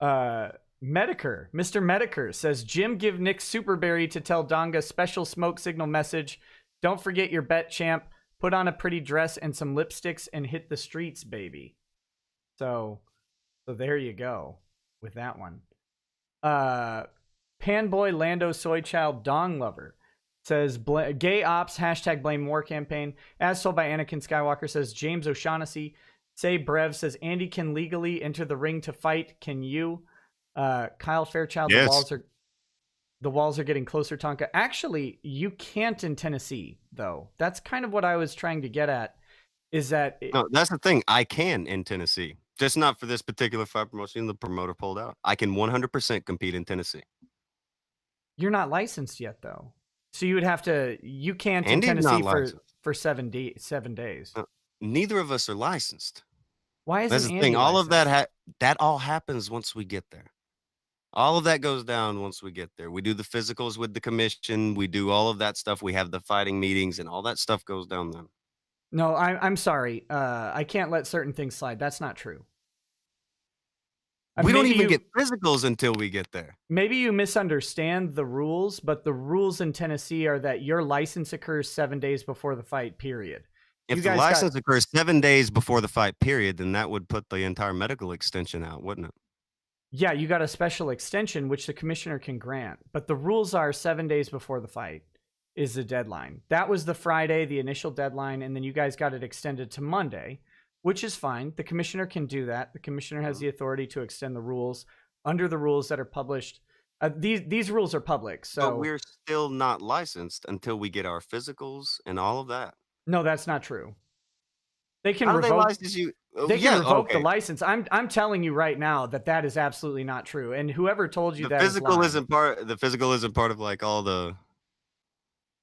Uh, Mr. Medicare says, Jim, give Nick Superberry to tell Donga special smoke signal message. Don't forget your bet, champ. Put on a pretty dress and some lipsticks and hit the streets, baby. So there you go with that one. Panboy Lando Soy Child Dong Lover says, gay ops, hashtag blame war campaign. As told by Anakin Skywalker says, James O'Shaughnessy. Say Brev says, Andy can legally enter the ring to fight. Can you? Kyle Fairchild, Yes. the walls are getting closer, Tonka. Actually, you can't in Tennessee, though. That's kind of what I was trying to get at. Is that No, that's the thing. I can in Tennessee, just not for this particular fight promotion. The promoter pulled out. I can 100% compete in Tennessee. you're not licensed yet, though. So you would have to. You can't in Andy's Tennessee not licensed. for 7 days. Neither of us are licensed. Why isn't That's the Andy thing. All licensed? of that all happens once we get there. All of that goes down once we get there. We do the physicals with the commission. We do all of that stuff. We have the fighting meetings, and all that stuff goes down then. No, I'm sorry. I can't let certain things slide. That's not true. We don't even get physicals until we get there. Maybe you misunderstand the rules, but the rules in Tennessee are that your license occurs 7 days before the fight, period. If the license occurs 7 days before the fight, period, then that would put the entire medical extension out, wouldn't it? Yeah, you got a special extension, which the commissioner can grant. But the rules are 7 days before the fight is the deadline. That was the Friday, the initial deadline, and then you guys got it extended to Monday, which is fine. The commissioner can do that. The commissioner has the authority to extend the rules under the rules that are published. These rules are public, so but we're still not licensed until we get our physicals and all of that. No, that's not true. They can How revoke. do they license you? They can revoke the license. I'm telling you right now that is absolutely not true. And whoever told you the that physical is lying. the physical isn't part of like all the.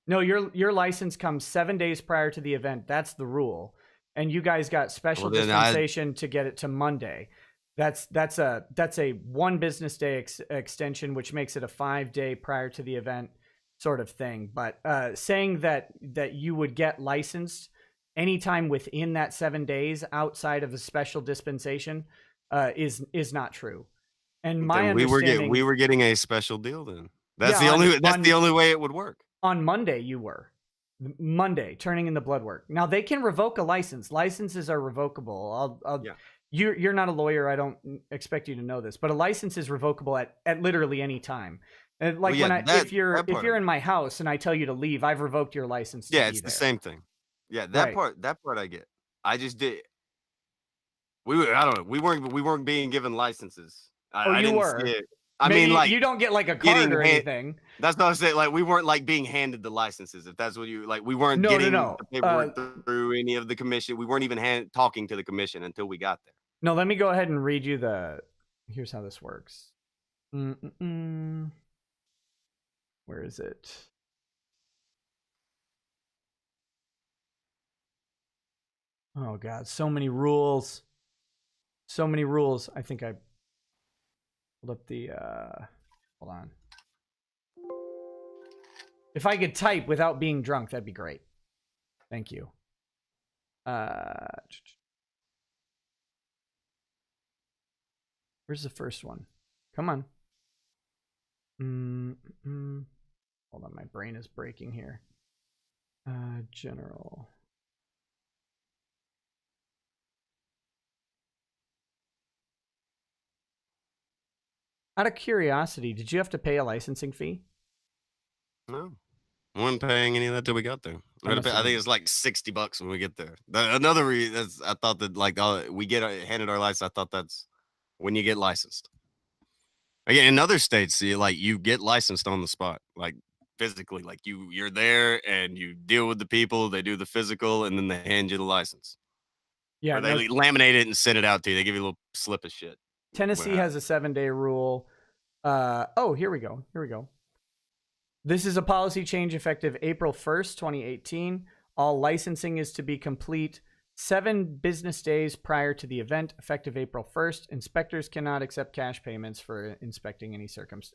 No, your license comes 7 days prior to the event. That's the rule. And you guys got special dispensation to get it to Monday. That's a 1 business day extension, which makes it a 5-day prior to the event sort of thing. But saying that you would get licensed anytime within that 7 days outside of a special dispensation is not true. And my understanding, we were getting a special deal then. That's the only way it would work. On Monday, you were. Monday, turning in the blood work. Now they can revoke a license. Licenses are revocable. You're not a lawyer. I don't expect you to know this, but a license is revocable at literally any time. And like if you're in my house and I tell you to leave, I've revoked your license. Yeah, it's the same thing. Yeah, that part I get. I just did. I don't know. We weren't being given licenses. You were. I mean, like, you don't get like a card or anything. That's not what I'm saying. Like, we weren't like being handed the licenses. If that's what you like, we weren't getting the paperwork through any of the commission. We weren't even talking to the commission until we got there. No, let me go ahead and read you here's how this works. Where is it? Oh God, so many rules. So many rules. I think I pulled up the hold on. If I could type without being drunk, that'd be great. Thank you. Where's the first one? Come on. Hold on, my brain is breaking here. General. Out of curiosity, did you have to pay a licensing fee? No. We weren't paying any of that till we got there. I think it's like $60 when we get there. Another reason I thought that like we get handed our license. I thought that's when you get licensed. Again, in other states, you get licensed on the spot, like physically, like you're there and you deal with the people. They do the physical and then they hand you the license. Yeah, or they laminate it and send it out to you. They give you a little slip of shit. Tennessee has a 7-day rule. Here we go. This is a policy change effective April 1st, 2018. All licensing is to be complete 7 business days prior to the event, effective April 1st. Inspectors cannot accept cash payments for inspecting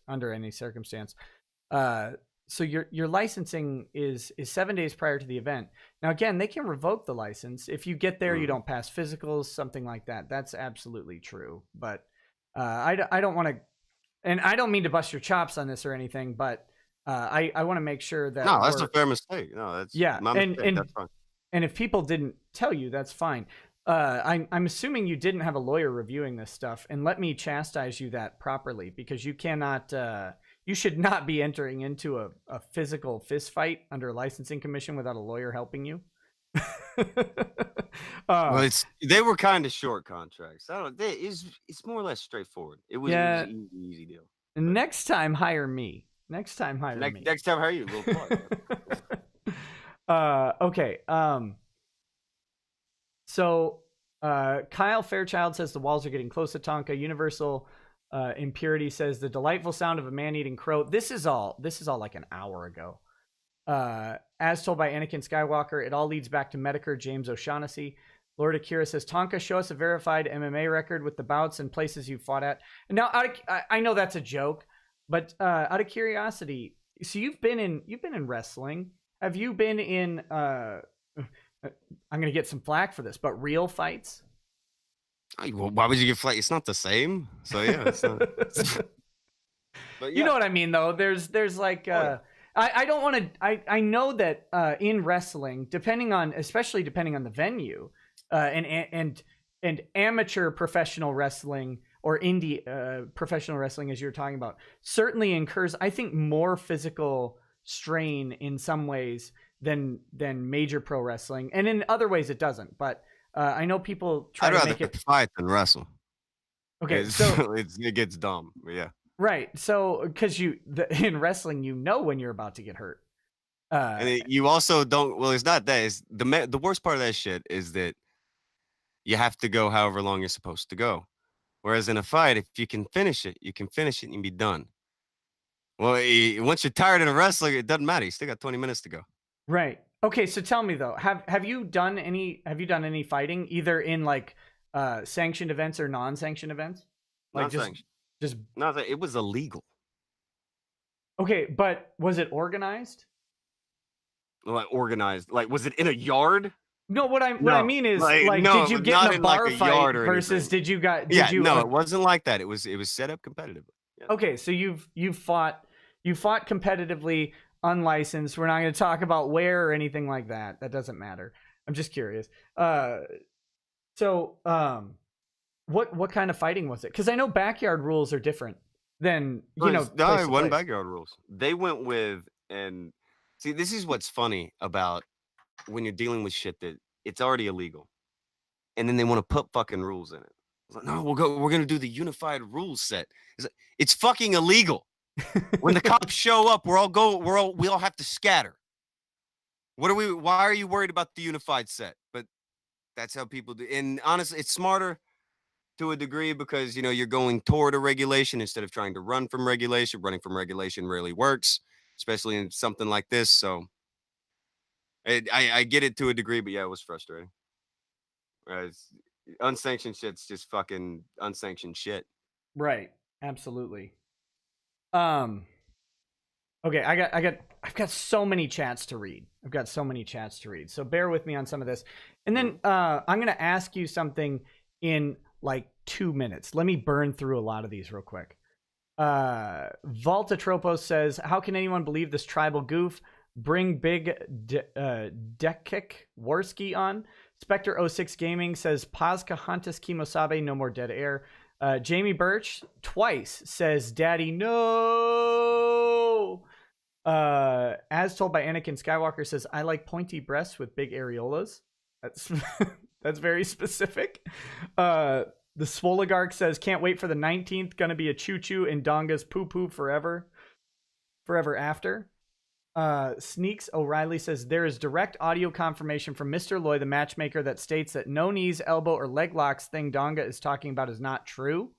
under any circumstance. So your licensing is 7 days prior to the event. Now, again, they can revoke the license. If you get there, you don't pass physicals, something like that. That's absolutely true. But I don't want to, and I don't mean to bust your chops on this or anything, but I want to make sure that No, that's a fair mistake. No, that's yeah, my mistake. That's fine. and if people didn't tell you, that's fine. I'm assuming you didn't have a lawyer reviewing this stuff, and let me chastise you that properly, because you cannot, you should not be entering into a physical fist fight under a licensing commission without a lawyer helping you. Well, they were kind of short contracts. I don't. It's more or less straightforward. It was an easy deal. Next time, hire me. Next time, hire me. Next time, hire you. Okay. So Kyle Fairchild says the walls are getting close to Tonka. Universal Impurity says the delightful sound of a man-eating crow. This is all like an hour ago. As told by Anakin Skywalker, it all leads back to Medicare James O'Shaughnessy. Lord Akira says, Tonka, show us a verified MMA record with the bouts and places you fought at. And now, I know that's a joke, but out of curiosity, so you've been in wrestling. Have you been in? I'm gonna get some flack for this, but real fights. Well, why would you get flack? It's not the same. So yeah, it's not. But yeah. You know what I mean, though. There's like. I don't want to. I know that in wrestling, especially depending on the venue, and amateur professional wrestling or indie professional wrestling, as you're talking about, certainly incurs, I think, more physical strain in some ways than major pro wrestling, and in other ways it doesn't. But I know people try to make it fight than wrestle. Okay, so it gets dumb. But yeah. Right. So, because in wrestling, you know when you're about to get hurt. And you also don't. Well, it's not that. It's the worst part of that shit is that you have to go however long you're supposed to go. Whereas in a fight, if you can finish it, you can finish it and be done. Well, once you're tired in a wrestling, it doesn't matter. You still got 20 minutes to go. Right. Okay. So tell me though, have you done any fighting either in like sanctioned events or non-sanctioned events? Like just no, it was illegal. Okay, but was it organized? Like organized? Like was it in a yard? No, what I mean is like did you get in a bar fight versus did you? No, it wasn't like that. It was set up competitively. Yeah. Okay, so you've fought competitively unlicensed. We're not going to talk about where or anything like that. That doesn't matter. I'm just curious. So what kind of fighting was it? Because I know backyard rules are different than No, it wasn't backyard rules. They went with, and see, this is what's funny about when you're dealing with shit that it's already illegal, and then they want to put fucking rules in it. It's like, no, we're gonna do the unified rules set. It's fucking illegal. When the cops show up, we all have to scatter. Why are you worried about the unified set? But that's how people do. And honestly, it's smarter to a degree because you're going toward a regulation instead of trying to run from regulation. Running from regulation rarely works, especially in something like this. So I get it to a degree, but yeah, it was frustrating. Unsanctioned shit's just fucking unsanctioned shit. Right. Absolutely. Okay, I've got so many chats to read. So bear with me on some of this. And then I'm going to ask you something in like 2 minutes. Let me burn through a lot of these real quick. Voltatropos says, how can anyone believe this tribal goof? Bring Big Dekik Warski on. Spectre06 Gaming says, Pazka Huntus Kimosabe, no more dead air. Jamie Birch twice says, Daddy, no. As told by Anakin Skywalker says, I like pointy breasts with big areolas. That's that's very specific. The Swoligarch says, can't wait for the 19th. Gonna be a choo-choo in Donga's poo-poo forever after. Sneaks O'Reilly says, there is direct audio confirmation from Mr. Loy, the matchmaker, that states that no knees, elbow, or leg locks thing Donga is talking about is not true.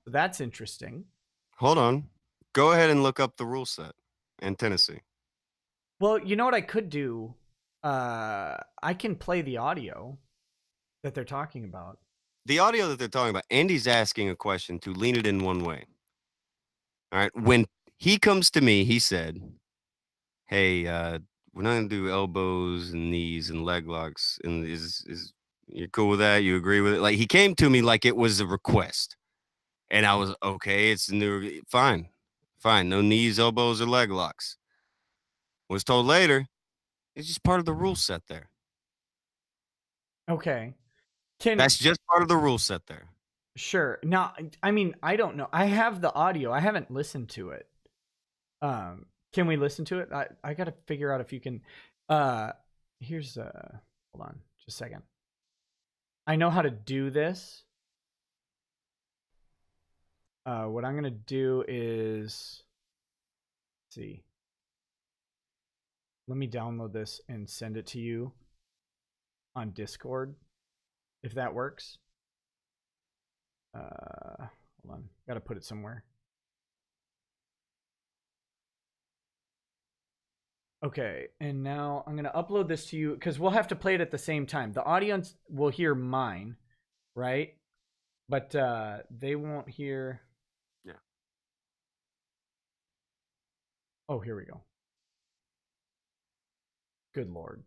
That's interesting. Hold on. Go ahead and look up the rule set in Tennessee. Well, you know what I could do? I can play the audio that they're talking about. The audio that they're talking about, Andy's asking a question to lean it in one way. All right. When he comes to me, he said, hey, we're not going to do elbows and knees and leg locks. And is you're cool with that? You agree with it? Like, he came to me like it was a request. And I was okay. It's new. Fine, fine. No knees, elbows, or leg locks. Was told later. It's just part of the rule set there. Okay. That's just part of the rule set there. Sure. Now, I mean, I don't know. I have the audio. I haven't listened to it. Can we listen to it? I got to figure out if you can. Here's hold on, just a second. I know how to do this. What I'm gonna do is, let's see. Let me download this and send it to you on Discord, if that works. Hold on, got to put it somewhere. Okay, and now I'm going to upload this to you because we'll have to play it at the same time. The audience will hear mine, right? But they won't hear. Yeah. Oh, here we go. Good Lord.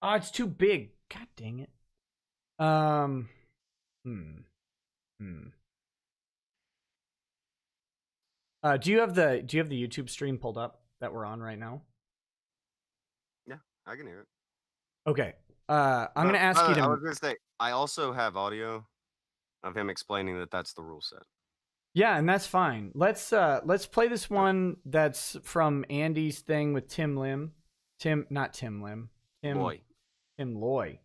Oh, it's too big. God dang it. Do you have the YouTube stream pulled up that we're on right now? Yeah, I can hear it. Okay. I'm going to ask you to. I was going to say, I also have audio of him explaining that that's the rule set. Yeah, and that's fine. Let's play this one that's from Andy's thing with Tim Lim. Not Tim Lim. Loy. Tim Loy.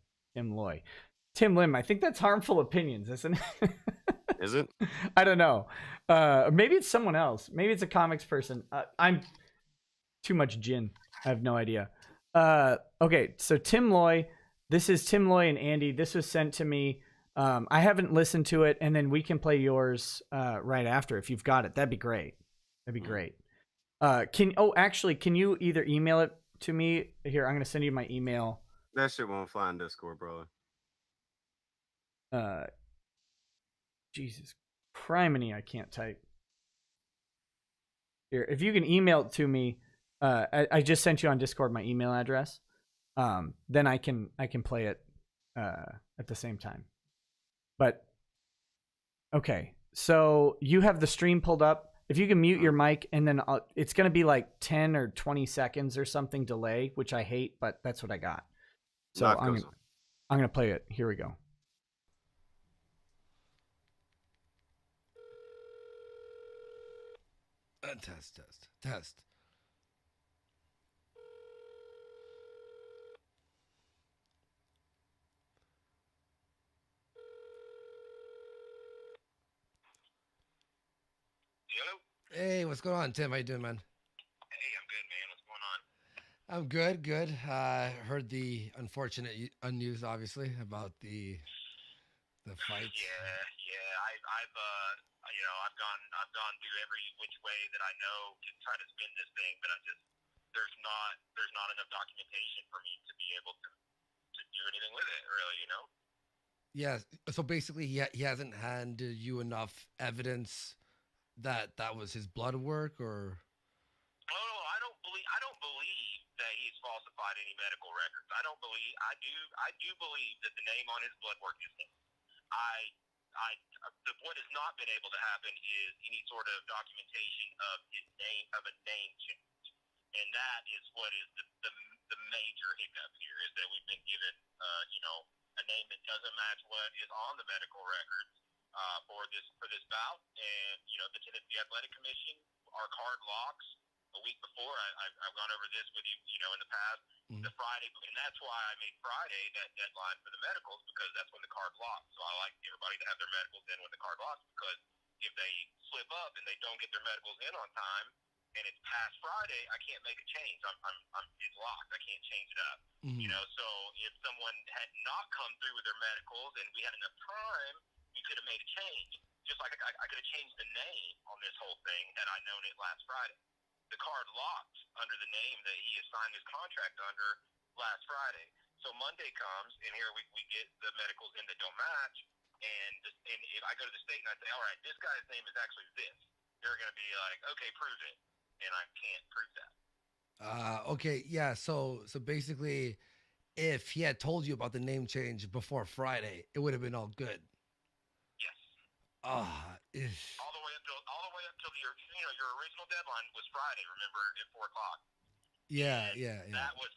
Tim Lim. I think that's Harmful Opinions, isn't it? Is it? I don't know. Maybe it's someone else. Maybe it's a comics person. I'm too much gin. I have no idea. Okay, so Tim Loy. This is Tim Loy and Andy. This was sent to me. I haven't listened to it, and then we can play yours right after if you've got it. That'd be great. That'd be great. Can you either email it to me? Here, I'm gonna send you my email. That shit won't fly in Discord, brother. Jesus criminy, I can't type. Here, if you can email it to me, I just sent you on Discord my email address. Then I can play it at the same time. But okay, so you have the stream pulled up. If you can mute your mic, and then it's going to be like 10 or 20 seconds or something delay, which I hate, but that's what I got. So I'm going to play it. Here we go. Test. Hello? Hey, what's going on, Tim? How you doing, man? Hey, I'm good, man. What's going on? I'm good. Heard the unfortunate news, obviously, about the fight. Yeah. I've gone through every which way that I know to try to spin this thing, but there's not enough documentation for me to be able to do anything with it, really, you know? Yeah. So basically, he hasn't handed you enough evidence that was his blood work, or? Oh, I don't believe that he's falsified any medical records. I do believe that the name on his blood work is him. What has not been able to happen is any sort of documentation of his name, of a name change, and that is what is the major hiccup here, is that we've been given a name that doesn't match what is on the medical records for this bout, and the Tennessee Athletic Commission, our card locks a week before. I've gone over this with you, in the past. Mm-hmm. The Friday, and that's why I made Friday that deadline for the medicals, because that's when the card locks. So I like everybody to have their medicals in when the card locks, because if they slip up and they don't get their medicals in on time, and it's past Friday, I can't make a change. It's locked. I can't change it up. Mm-hmm. So if someone had not come through with their medicals and we had enough time, we could have made a change. Just like I could have changed the name on this whole thing had I known it last Friday. The card locked under the name that he has signed his contract under last Friday. So Monday comes, and here we get the medicals in that don't match. And if I go to the state and I say, all right, this guy's name is actually this, they're going to be like, okay, prove it. And I can't prove that. Okay, yeah. So basically, if he had told you about the name change before Friday, it would have been all good. Yes. Ish. All the way up till your original deadline was Friday. Remember at 4 o'clock. Yeah, And yeah, yeah. that was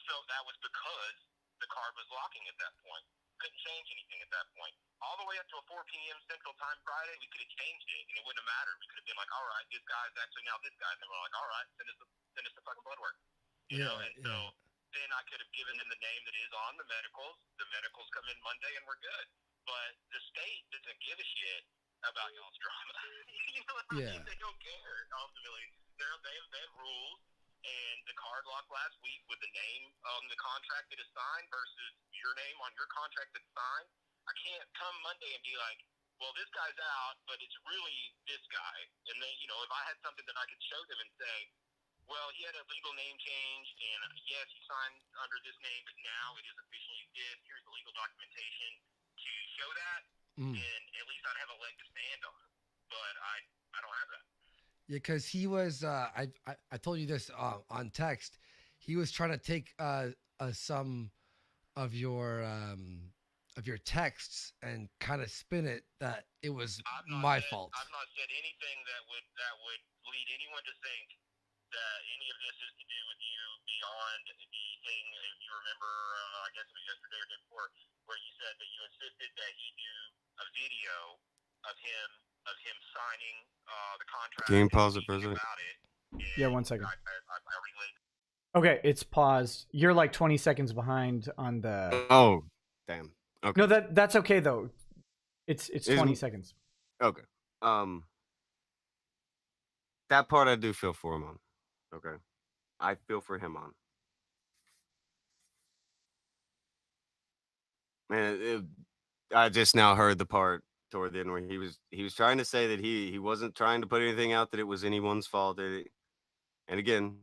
because the card was locking at that point. Couldn't change anything at that point. All the way up to 4 p.m. Central Time Friday, we could have changed it, and it wouldn't have mattered. We could have been like, all right, this guy's actually now this guy, and then we're like, all right, send us the fucking blood work, you know. And so then I could have given them the name that is on the medicals. The medicals come in Monday, and we're good. But the state doesn't give a shit about y'all's drama. You know what I mean? They don't care. Ultimately, they have rules. And the card lock last week with the name on the contract that is signed versus your name on your contract that's signed. I can't come Monday and be like, well, this guy's out, but it's really this guy. And then, you know, if I had something that I could show them and say, well, he had a legal name change, and yes, he signed under this name, but now it is officially this. Here's the legal documentation to show that, and at least I'd have a leg to stand on. But I don't have that. Yeah, because he was. I told you this on text. He was trying to take some of your texts and kind of spin it that it was my fault. I've not said anything that would lead anyone to think that any of this is to do with you beyond the thing. If you remember, I guess it was yesterday or day before, where you said that you insisted that he do a video of him signing the contract. Can you pause it for a second? Yeah, 1 second. I relayed. Okay, it's paused. You're like 20 seconds behind on the. Oh, damn. Okay. No, that's okay though. It's 20 seconds. Okay. That part I do feel for him on. Okay. I feel for him on. Man, I just now heard the part toward the end where he was trying to say that he wasn't trying to put anything out that it was anyone's fault. And again,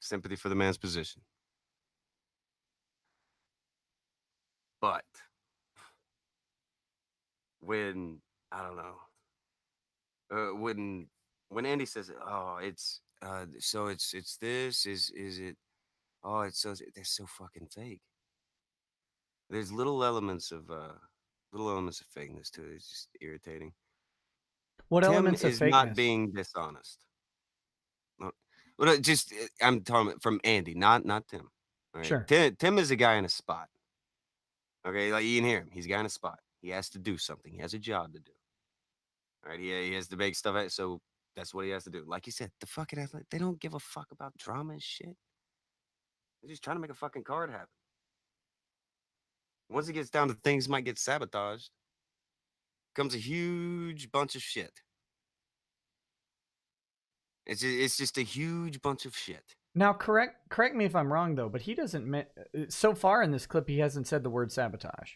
sympathy for the man's position. But when I don't know, when Andy says, "Oh, it's so it's this is it? Oh, it's so they're so fucking fake." There's little elements of fakeness to it. It's just irritating. What Tim elements of is fakeness? not being dishonest. Well, just I'm talking from Andy, not Tim. All right? Sure. Tim is a guy in a spot. Okay, like you can hear him. He's a guy in a spot. He has to do something. He has a job to do. All right, he has to make stuff out. So that's what he has to do. Like you said, the fucking athlete, they don't give a fuck about drama and shit. They're just trying to make a fucking card happen. Once it gets down to things might get sabotaged, comes a huge bunch of shit. It's just a huge bunch of shit. Now, correct me if I'm wrong though, but he doesn't. So far in this clip, he hasn't said the word sabotage.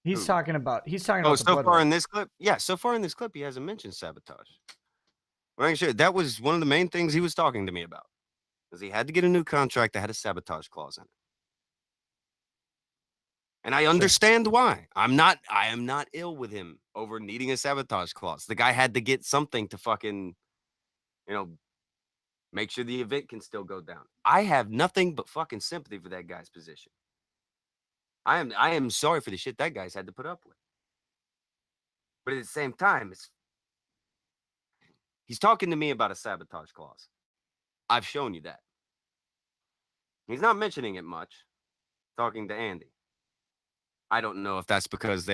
He's talking about. Oh, so far in this clip, yeah. So far in this clip, he hasn't mentioned sabotage. Well, sure, that was one of the main things he was talking to me about, because he had to get a new contract that had a sabotage clause in it. And I understand why. I am not ill with him over needing a sabotage clause. The guy had to get something to fucking, make sure the event can still go down. I have nothing but fucking sympathy for that guy's position. I am sorry for the shit that guy's had to put up with. But at the same time, he's talking to me about a sabotage clause. I've shown you that. He's not mentioning it much, talking to Andy. I don't know if that's because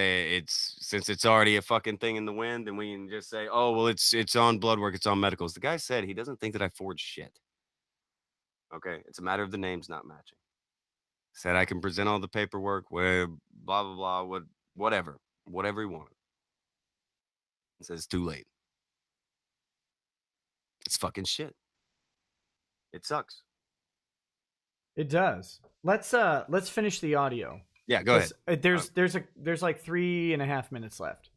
since it's already a fucking thing in the wind, and we can just say, oh, well, it's on blood work, it's on medicals. The guy said he doesn't think that I forged shit. Okay, it's a matter of the names not matching. Said I can present all the paperwork, where blah blah blah, whatever he wanted. He says it's too late. It's fucking shit. It sucks. It does. Let's finish the audio. Yeah, go ahead. There's like 3.5 minutes left,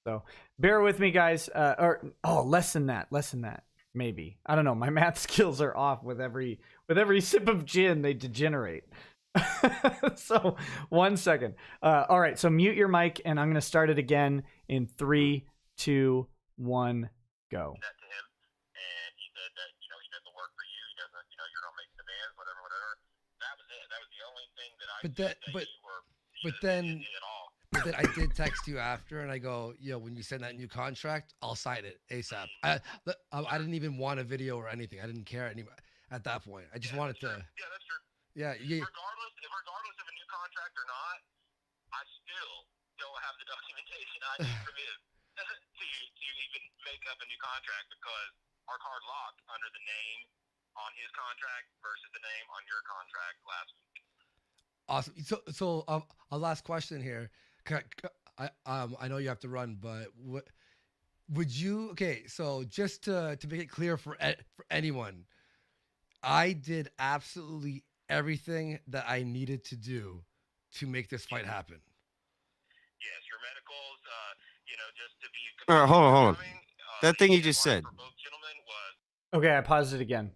so bear with me, guys. Less than that, maybe. I don't know. My math skills are off with every sip of gin. They degenerate. So 1 second. All right. So mute your mic, and I'm gonna start it again in 3, 2, 1, go. That to him, and he said that he doesn't work for you. He doesn't, you're not making demands, whatever. That was it. That was the only thing that I. But then I did text you after, and I go, yo, when you send that new contract, I'll sign it ASAP. I didn't even want a video or anything. I didn't care any at that point. I just wanted to. Yeah, that's true. Yeah, Regardless of a new contract or not, I still don't have the documentation I need from him to even make up a new contract because our card locked under the name on his contract versus the name on your contract last week. Awesome. So a last question here. I know you have to run, but would you? Okay, so just to make it clear for anyone, I did absolutely everything that I needed to do to make this fight happen. Yes, your medicals, just to be All right, hold on. That thing you the just said. for both gentlemen was Okay, I paused it again.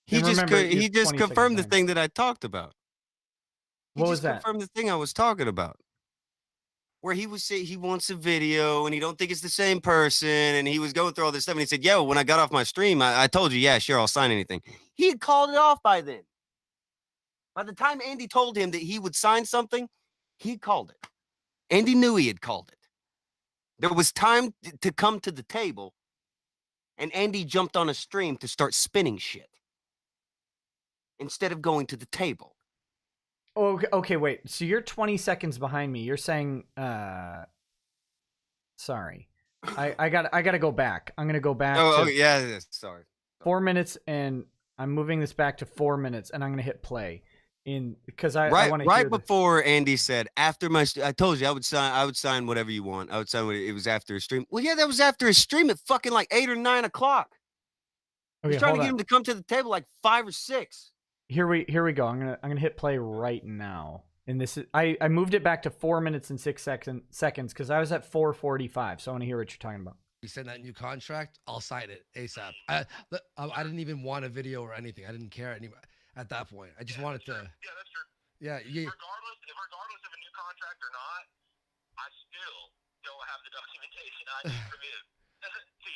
He And just remember, you're he just 20 seconds confirmed the behind. thing that I talked about. What He was just that? confirmed the thing I was talking about. Where he was saying he wants a video and he don't think it's the same person, and he was going through all this stuff, and he said, "Yo, when I got off my stream, I told you, yeah, sure, I'll sign anything." He had called it off by then. By the time Andy told him that he would sign something, he called it. Andy knew he had called it. There was time to come to the table, and Andy jumped on a stream to start spinning shit instead of going to the table. Okay, wait. So you're 20 seconds behind me. You're saying sorry. I got to go back. I'm going to go back Oh, to yeah, sorry. 4 minutes, and I'm moving this back to 4 minutes, and I'm going to hit play because I want to right hear before Andy said, after my I told you I would sign whatever you want. I would sign it was after his stream. Well, yeah, that was after his stream at fucking like 8 or 9 o'clock. Okay, He's trying to hold get on. him to come to the table like 5 or 6. Here we go. I'm gonna hit play right now. And this is I moved it back to 4 minutes and 6 seconds because I was at 4:45. So I want to hear what you're talking about. You send that new contract, I'll sign it ASAP. I didn't even want a video or anything. I didn't care any at that point. I just wanted to. Yeah, that's true. Yeah, Regardless of a new contract or not, I still don't have the documentation I need from him to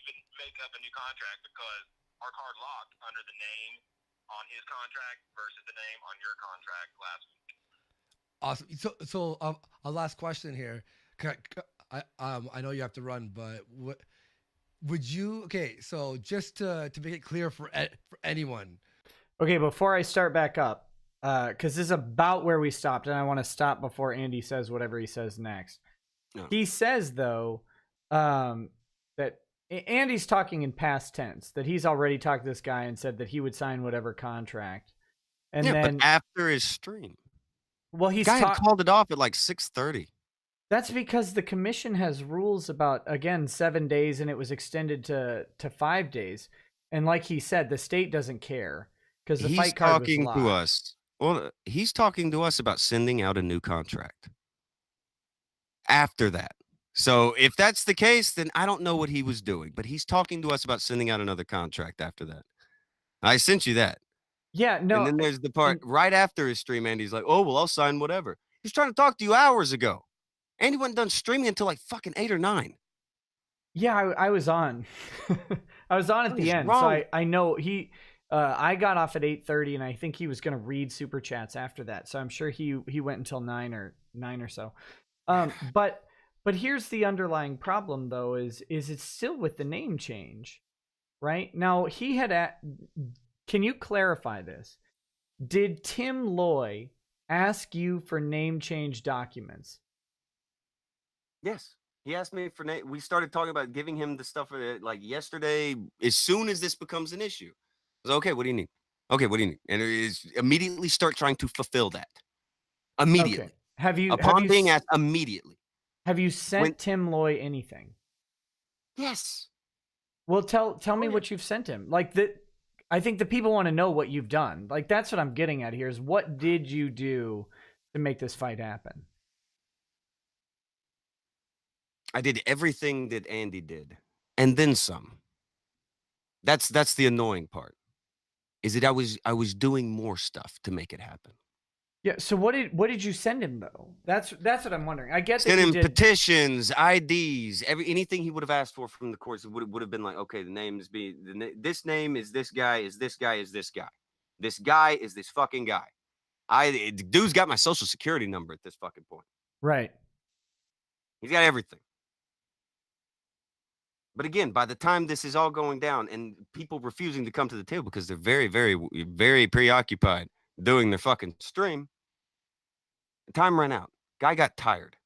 even make up a new contract because our card locked under the name on his contract versus the name on your contract last week. Awesome. So a last question here. I know you have to run, but would you? Okay, so just to make it clear for anyone. Okay, before I start back up, because this is about where we stopped, and I want to stop before Andy says whatever he says next. No. He says though, that Andy's talking in past tense, that he's already talked to this guy and said that he would sign whatever contract. And then but after his stream. Well, he's guy had called it off at like 6:30. That's because the commission has rules about, again, 7 days, and it was extended to 5 days. And like he said, the state doesn't care because the fight card was locked. He's talking to us. Well, he's talking to us about sending out a new contract. After that. So if that's the case, then I don't know what he was doing, but he's talking to us about sending out another contract after that. I sent you that. Yeah, no. And then there's the part right after his stream, Andy's like, "Oh, well, I'll sign whatever." He's trying to talk to you hours ago. Andy wasn't done streaming until like fucking 8 or 9. Yeah, I was on. I was on at the end, wrong? so I know he. I got off at 8:30, and I think he was going to read super chats after that. So I'm sure he went until 9 or so. But here's the underlying problem, though: is it's still with the name change, right? Now he had. Can you clarify this? Did Tim Loy ask you for name change documents? Yes. He asked me for name. We started talking about giving him the stuff like yesterday, as soon as this becomes an issue. I was like, okay, what do you need? Okay, what do you need? And it is immediately start trying to fulfill that. Immediately. Okay. Have you being asked immediately. Have you sent Tim Loy anything? Yes. Well, tell me what you've sent him. Like that. I think the people want to know what you've done. Like, that's what I'm getting at here is what did you do to make this fight happen? I did everything that Andy did and then some. That's the annoying part. Is that I was doing more stuff to make it happen. Yeah, so what did you send him though? That's what I'm wondering. I get that send him petitions, IDs, anything he would have asked for from the courts. It would have been like, okay, the name is this name is this guy, is this guy, is this guy. This guy is this fucking guy. The dude's got my social security number at this fucking point. Right. He's got everything. But again, by the time this is all going down and people refusing to come to the table because they're very, very, very preoccupied doing their fucking stream, time ran out. Guy got tired.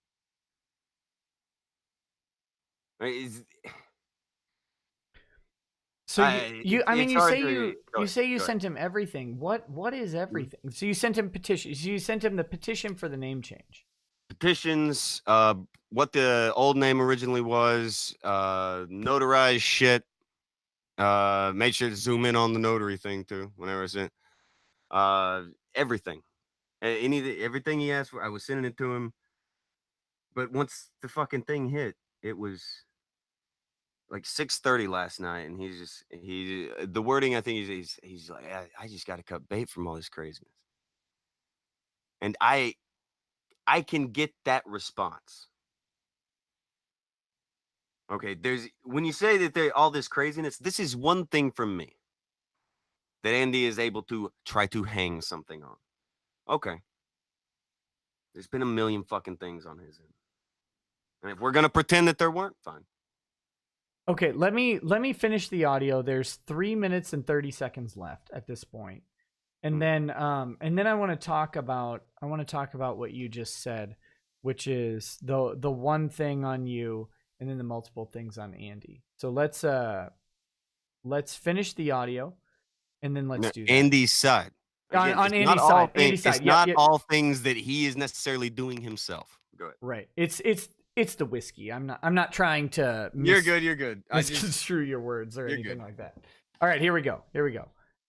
So I mean, you say you go sent him everything. What is everything? So you sent him petitions. So you sent him the petition for the name change. Petitions, what the old name originally was, notarized shit. Made sure to zoom in on the notary thing too whenever I sent. Everything, everything he asked for, I was sending it to him. But once the fucking thing hit, it was like 6:30 last night, and the wording, I think he's like, I just got to cut bait from all this craziness, and I can get that response. Okay, when you say that there all this craziness, this is one thing from me that Andy is able to try to hang something on. Okay, there's been a million fucking things on his end, and if we're gonna pretend that there weren't, fine. Okay, let me finish the audio. There's 3 minutes and 30 seconds left at this point. And then I want to talk about what you just said, which is the one thing on you and then the multiple things on Andy. So let's finish the audio and then let's do that. Andy's side. Again, on Andy's side. It's not all things that he is necessarily doing himself. Go ahead. Right. It's the whiskey. I'm not trying to You're good. misconstrue your words or anything like that. All right, here we go.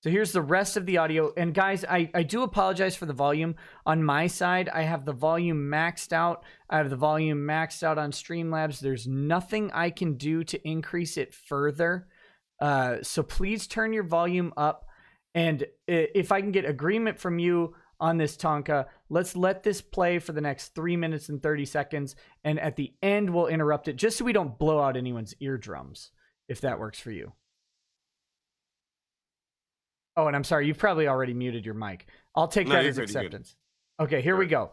So here's the rest of the audio. And guys, I do apologize for the volume. On my side, I have the volume maxed out. I have the volume maxed out on Streamlabs. There's nothing I can do to increase it further. So please turn your volume up. And if I can get agreement from you on this, Tonka, let's let this play for the next 3 minutes and 30 seconds. And at the end, we'll interrupt it just so we don't blow out anyone's eardrums, if that works for you. Oh, and I'm sorry, you've probably already muted your mic. I'll take that as acceptance. Okay, here we go.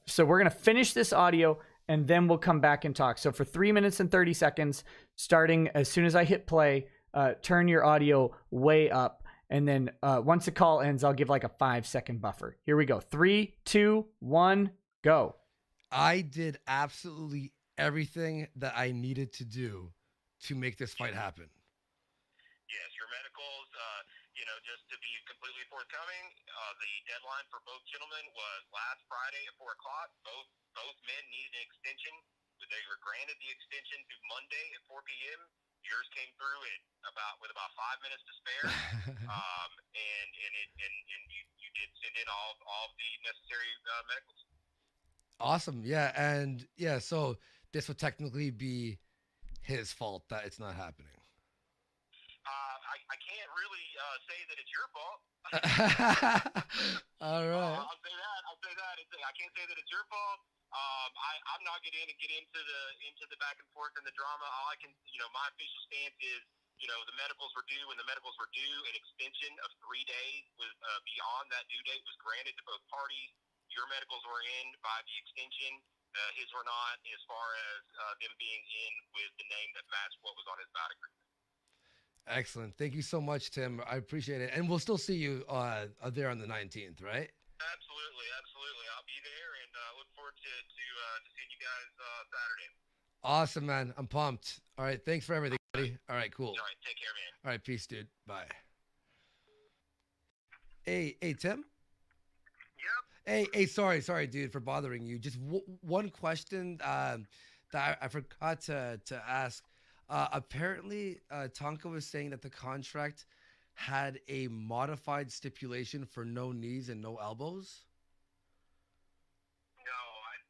So we're going to finish this audio, and then we'll come back and talk. So for 3 minutes and 30 seconds, starting as soon as I hit play, turn your audio way up. And then once the call ends, I'll give like a 5-second buffer. Here we go. 3, 2, 1, go. I did absolutely everything that I needed to do to make this fight happen. Yes, your medicals, just to be completely forthcoming, the deadline for both gentlemen was last Friday at 4 o'clock. Both men needed an extension. They were granted the extension to Monday at 4 p.m. Yours came through with about 5 minutes to spare, and you did send in all the necessary medicals. Awesome, yeah, and yeah, so this would technically be his fault that it's not happening. I can't really say that it's your fault. All right. I'll say that. I can't say that it's your fault. I'm not going to get into the back and forth and the drama. All I can, my official stance is, the medicals were due. When the medicals were due, an extension of 3 days was beyond that due date was granted to both parties. Your medicals were in by the extension. His were not, as far as them being in with the name that matched what was on his bout agreement. Excellent. Thank you so much, Tim. I appreciate it. And we'll still see you there on the 19th, right? Absolutely. I'll be there, and look forward to seeing you guys Saturday. Awesome, man. I'm pumped. All right. Thanks for everything, buddy. All right, cool. All right. Take care, man. All right. Peace, dude. Bye. Hey, Tim? Yep. Hey, sorry, dude, for bothering you. Just one question that I forgot to ask. Apparently, Tonka was saying that the contract had a modified stipulation for no knees and no elbows. No,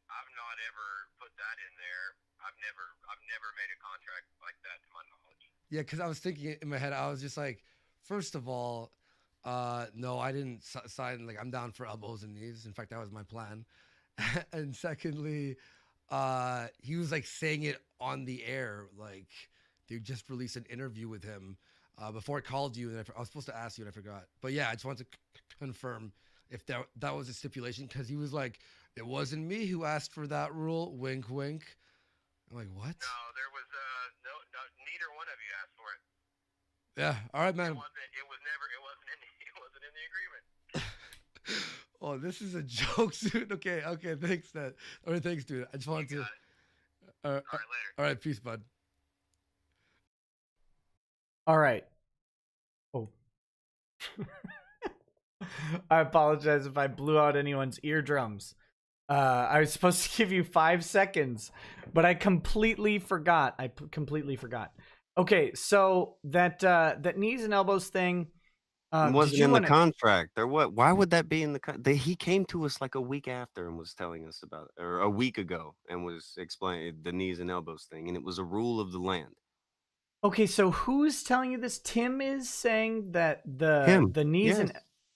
I've not ever put that in there. I've never made a contract like that to my knowledge. Yeah, because I was thinking in my head, I was just like, first of all, no, I didn't sign. Like, I'm down for elbows and knees. In fact, that was my plan. And secondly, he was like saying it on the air, like they just released an interview with him before I called you, and I was supposed to ask you and I forgot. But yeah, I just wanted to confirm if that was a stipulation, because he was like, it wasn't me who asked for that rule, wink wink. I'm like, what? No, there was no, neither one of you asked for it. Yeah. All right, man. It wasn't in the agreement. Oh, this is a joke, dude. Okay. Thanks, Ned. All right, thanks, dude. I just wanted to. All right, later. All right, peace, bud. All right. Oh. I apologize if I blew out anyone's eardrums. I was supposed to give you 5 seconds, but I completely forgot. Completely forgot. Okay, so that knees and elbows thing. It wasn't in the contract. Why would that be in the he came to us like a week after and was telling us about it, or a week ago, and was explaining the knees and elbows thing, and it was a rule of the land. Okay, so who's telling you this? Tim is saying that Him, the knees yes.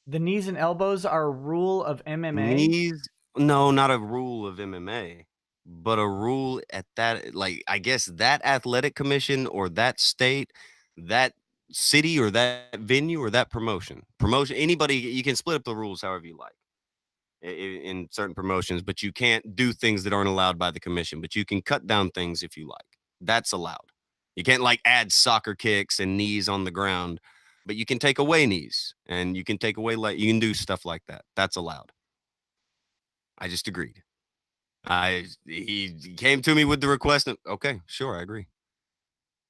the knees and elbows are a rule of MMA. Knees, no, not a rule of MMA, but a rule at that, like, I guess that athletic commission or that state, that city or that venue or that promotion. Anybody, you can split up the rules however you like in certain promotions, but you can't do things that aren't allowed by the commission, but you can cut down things if you like. That's allowed. You can't like add soccer kicks and knees on the ground, but you can take away knees and you can take away, like, you can do stuff like that. That's allowed. I just agreed. He came to me with the request. Okay, sure, I agree.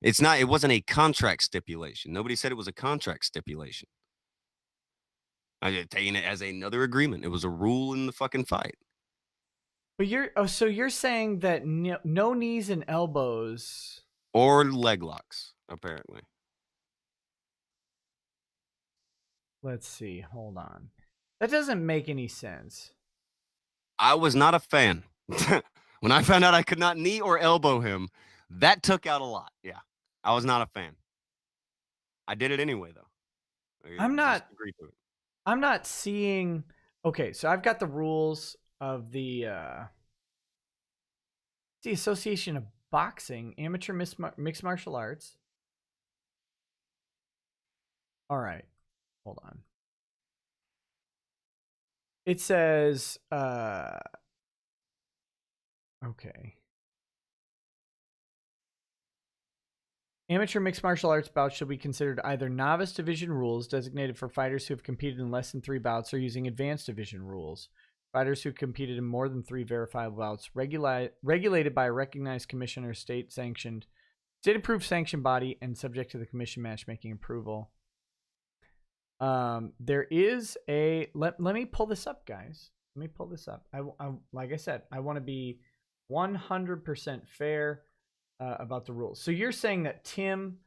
It wasn't a contract stipulation. Nobody said it was a contract stipulation. I just taking it as another agreement. It was a rule in the fucking fight. But so you're saying that no knees and elbows or leg locks, apparently. Let's see. Hold on. That doesn't make any sense. I was not a fan. When I found out I could not knee or elbow him, that took out a lot. Yeah. I was not a fan. I did it anyway, though. I'm not seeing. Okay, so I've got the rules of the Association of Boxing, Amateur Mixed Martial Arts. All right. Hold on. It says okay. Amateur mixed martial arts bouts should be considered either novice division rules designated for fighters who have competed in less than 3 bouts or using advanced division rules. Fighters who competed in more than 3 verifiable bouts regulated by a recognized commission or state-approved sanctioned body and subject to the commission matchmaking approval. There is a let me pull this up, guys. Let me pull this up. I like I said, I want to be 100% fair about the rules. So you're saying that Tim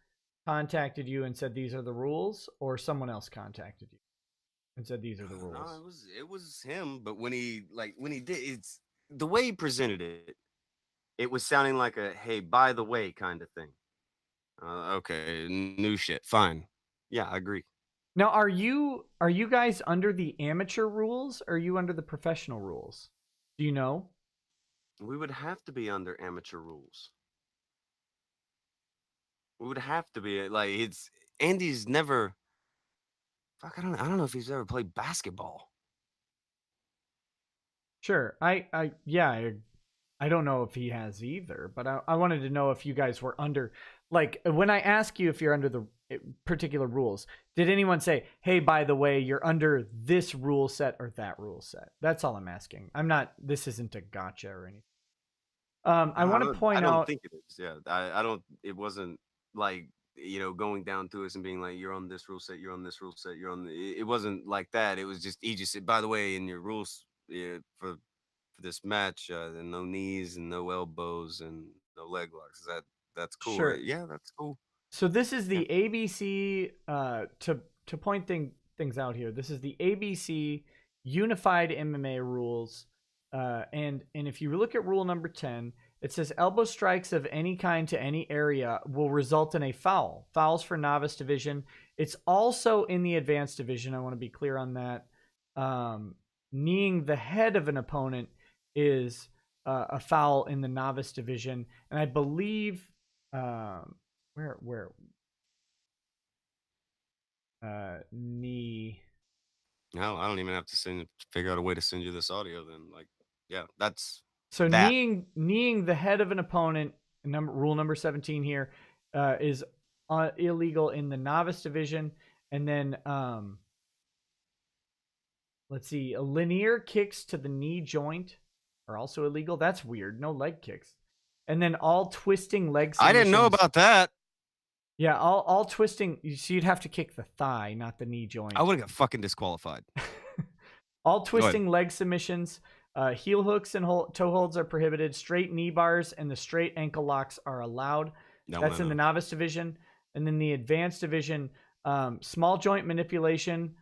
contacted you and said these are the rules, or someone else contacted you and said these are the rules? No, it was him. But when he did, it's the way he presented it. It was sounding like a "hey, by the way" kind of thing. Okay, new shit. Fine. Yeah, I agree. Now, are you guys under the amateur rules, or are you under the professional rules? Do you know? We would have to be under amateur rules. We would have to be like Andy's never. Fuck, I don't know if he's ever played basketball. Sure, I don't know if he has either, but I wanted to know if you guys were under, like, when I ask you if you're under the particular rules, did anyone say, hey, by the way, you're under this rule set or that rule set? That's all I'm asking. This isn't a gotcha or anything. I want to point out. I don't think it is. Yeah, I don't. It wasn't like, going down to us and being like, you're on this rule set, you're on this rule set, you're on. It wasn't like that. It was just he just said, by the way, in your rules for this match, no knees and no elbows and no leg locks. That's cool, Sure. right? Yeah, that's cool. So this is the ABC. To point things out here, this is the ABC Unified MMA rules. And if you look at rule number 10, it says elbow strikes of any kind to any area will result in a foul. Fouls for novice division. It's also in the advanced division. I want to be clear on that. Kneeing the head of an opponent is a foul in the novice division, and I believe knee. No, I don't even have to figure out a way to send you this audio. Then, like, yeah, that's so that. Kneeing the head of an opponent rule number 17 here is illegal in the novice division. And then let's see, linear kicks to the knee joint are also illegal. That's weird. No leg kicks. And then all twisting leg submissions. I didn't know about that. Yeah, all twisting. So you'd have to kick the thigh, not the knee joint. I would have got fucking disqualified. All twisting leg submissions, heel hooks and toe holds are prohibited. Straight knee bars and the straight ankle locks are allowed. That's in the novice division. And then the advanced division, small joint manipulation.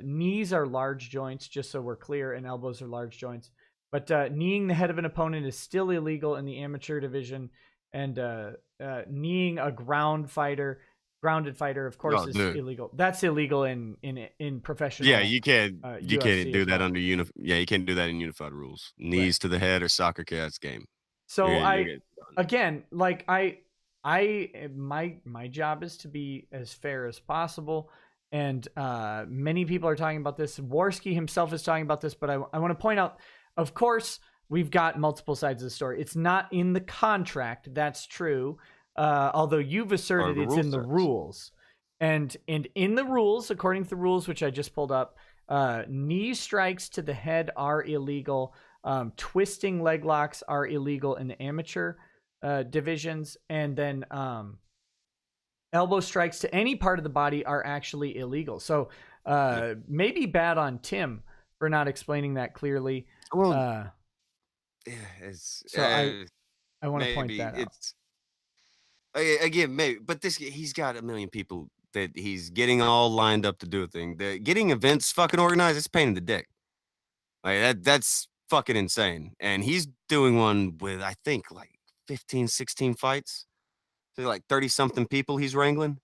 Knees are large joints, just so we're clear, and elbows are large joints. But kneeing the head of an opponent is still illegal in the amateur division. And kneeing a grounded fighter, of course, is illegal. That's illegal in professional. Yeah, you can't do that under you can't do that in unified rules. Knees to the head or soccer cats game. So my job is to be as fair as possible, and many people are talking about this. Warski himself is talking about this, but I want to point out, of course, we've got multiple sides of the story. It's not in the contract. That's true. Although you've asserted it's in the rules. And in the rules, according to the rules, which I just pulled up, knee strikes to the head are illegal. Twisting leg locks are illegal in the amateur divisions. And then elbow strikes to any part of the body are actually illegal. So maybe bad on Tim for not explaining that clearly. Well, I want to point that out. Again, maybe, but he's got a million people that he's getting all lined up to do a thing. Getting events fucking organized, it's a pain in the dick. Like that's fucking insane. And he's doing one with, I think, like 15, 16 fights. So like 30 something people he's wrangling.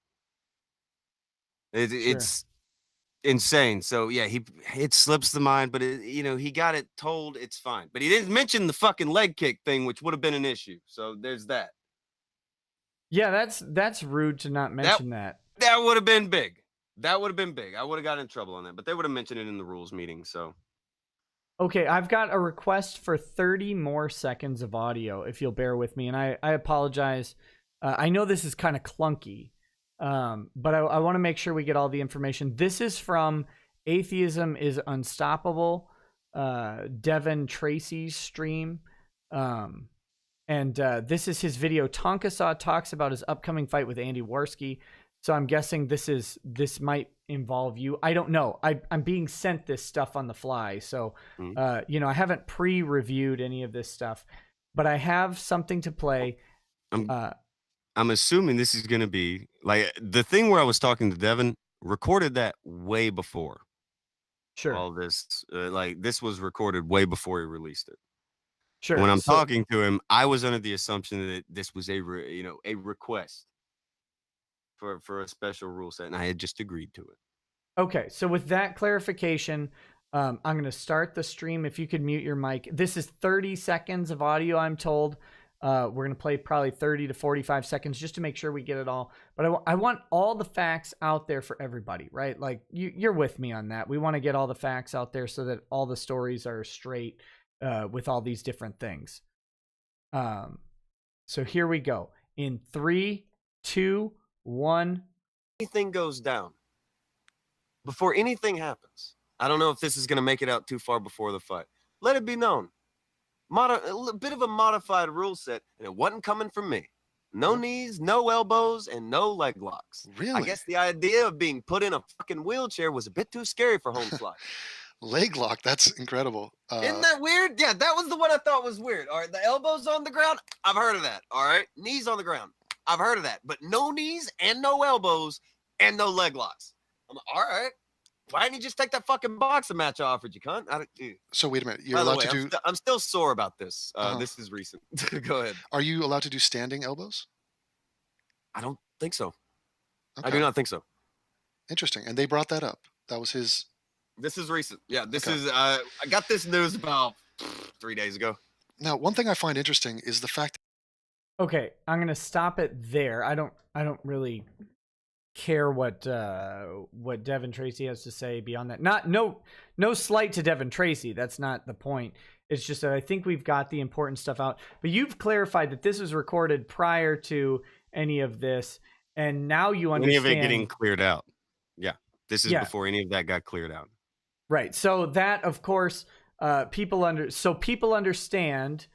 It's insane. So yeah, it slips the mind, but he got it told it's fine. But he didn't mention the fucking leg kick thing, which would have been an issue. So there's that. Yeah, that's rude to not mention that. That would have been big. I would have got in trouble on that, but they would have mentioned it in the rules meeting. So okay, I've got a request for 30 more seconds of audio, if you'll bear with me, and I apologize. I know this is kind of clunky. But I want to make sure we get all the information. This is from Atheism is Unstoppable, Devin Tracy's stream. And this is his video. Tonka Saw talks about his upcoming fight with Andy Warski. So I'm guessing this might involve you. I don't know. I'm being sent this stuff on the fly. So, I haven't pre-reviewed any of this stuff, but I have something to play. I'm assuming this is going to be like the thing where I was talking to Devin recorded that way before. Sure. All this, this was recorded way before he released it. Sure. When I'm talking to him, I was under the assumption that this was a request for a special rule set, and I had just agreed to it. Okay. So with that clarification, I'm going to start the stream. If you could mute your mic. This is 30 seconds of audio, I'm told. We're going to play probably 30 to 45 seconds just to make sure we get it all. But I want all the facts out there for everybody, right? Like you're with me on that. We want to get all the facts out there so that all the stories are straight with all these different things. So here we go. In 3, 2, 1. Anything goes down. Before anything happens, I don't know if this is going to make it out too far before the fight. Let it be known. A bit of a modified rule set, and it wasn't coming from me. No knees, no elbows, and no leg locks. Really? I guess the idea of being put in a fucking wheelchair was a bit too scary for home slot. Leg lock, that's incredible. Isn't that weird? Yeah, that was the one I thought was weird. All right, the elbows on the ground, I've heard of that. All right, knees on the ground, I've heard of that. But no knees and no elbows and no leg locks. I'm like, all right. Why didn't you just take that fucking boxing match I offered you, cunt? So wait a minute. You're allowed to do... I'm still sore about this. This is recent. Go ahead. Are you allowed to do standing elbows? I don't think so. Okay. I do not think so. Interesting. And they brought that up. That was his... This is recent. Yeah, this is... I got this news about 3 days ago. Now, one thing I find interesting is the fact... Okay, I'm going to stop it there. I don't really... care what Devin Tracy has to say beyond that. No slight to Devin Tracy. That's not the point. It's just that I think we've got the important stuff out. But you've clarified that this was recorded prior to any of this, and now you understand. Any of it getting cleared out. Yeah. This is Yeah. before any of that got cleared out. Right. So that, of course, people understand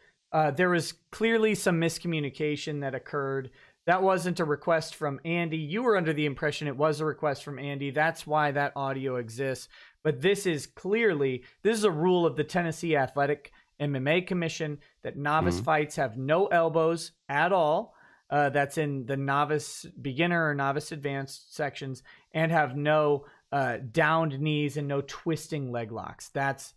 there was clearly some miscommunication that occurred. That wasn't a request from Andy. You were under the impression it was a request from Andy. That's why that audio exists. But this is a rule of the Tennessee Athletic MMA Commission that novice fights have no elbows at all. That's in the novice beginner or novice advanced sections, and have no downed knees and no twisting leg locks. That's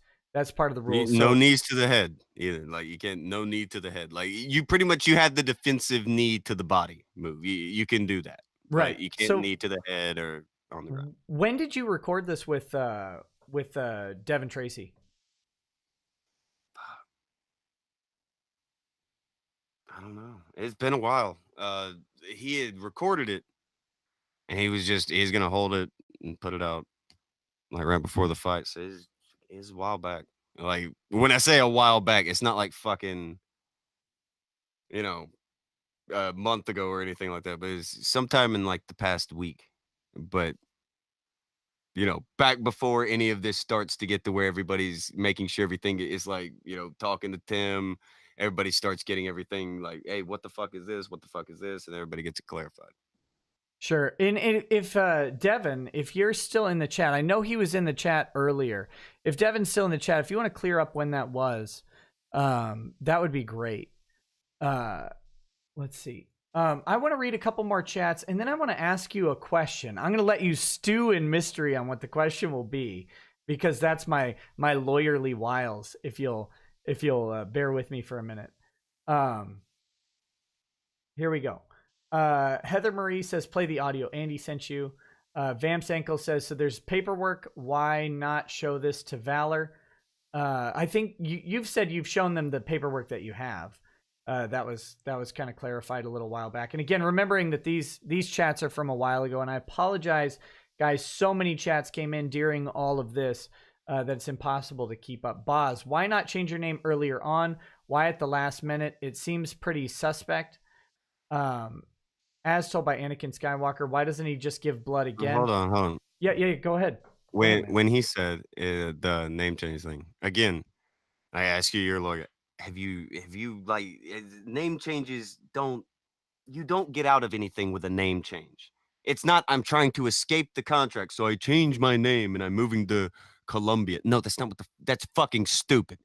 part of the rules. No knees to the head either. Like you can't. No knee to the head. Like you pretty much you had the defensive knee to the body move. You can do that. Right. You can't knee to the head or on the ground. When did you record this with Devin Tracy? I don't know. It's been a while. He had recorded it, and he's gonna hold it and put it out like right before the fight. So it's a while back. Like when I say a while back, it's not like fucking, a month ago or anything like that. But it's sometime in like the past week. But back before any of this starts to get to where everybody's making sure everything is like, talking to Tim. Everybody starts getting everything like, hey, what the fuck is this? What the fuck is this? And everybody gets it clarified. Sure. And if Devin, if you're still in the chat, I know he was in the chat earlier. If Devin's still in the chat, if you want to clear up when that was, that would be great. Let's see. I want to read a couple more chats, and then I want to ask you a question. I'm going to let you stew in mystery on what the question will be, because that's my lawyerly wiles. If you'll bear with me for a minute. Here we go. Heather Marie says, play the audio. Andy sent you. Vamps Ankle says, so there's paperwork. Why not show this to Valor? I think you've said you've shown them the paperwork that you have. That was kind of clarified a little while back. And again, remembering that these chats are from a while ago, and I apologize, guys. So many chats came in during all of this that it's impossible to keep up. Boz, why not change your name earlier on? Why at the last minute? It seems pretty suspect. As told by Anakin Skywalker, why doesn't he just give blood again? Hold on. Yeah, go ahead. When he said the name change thing again, I ask you, your lawyer. Have you like name changes? You don't get out of anything with a name change. It's not I'm trying to escape the contract, so I change my name and I'm moving to Colombia. No, that's not that's fucking stupid.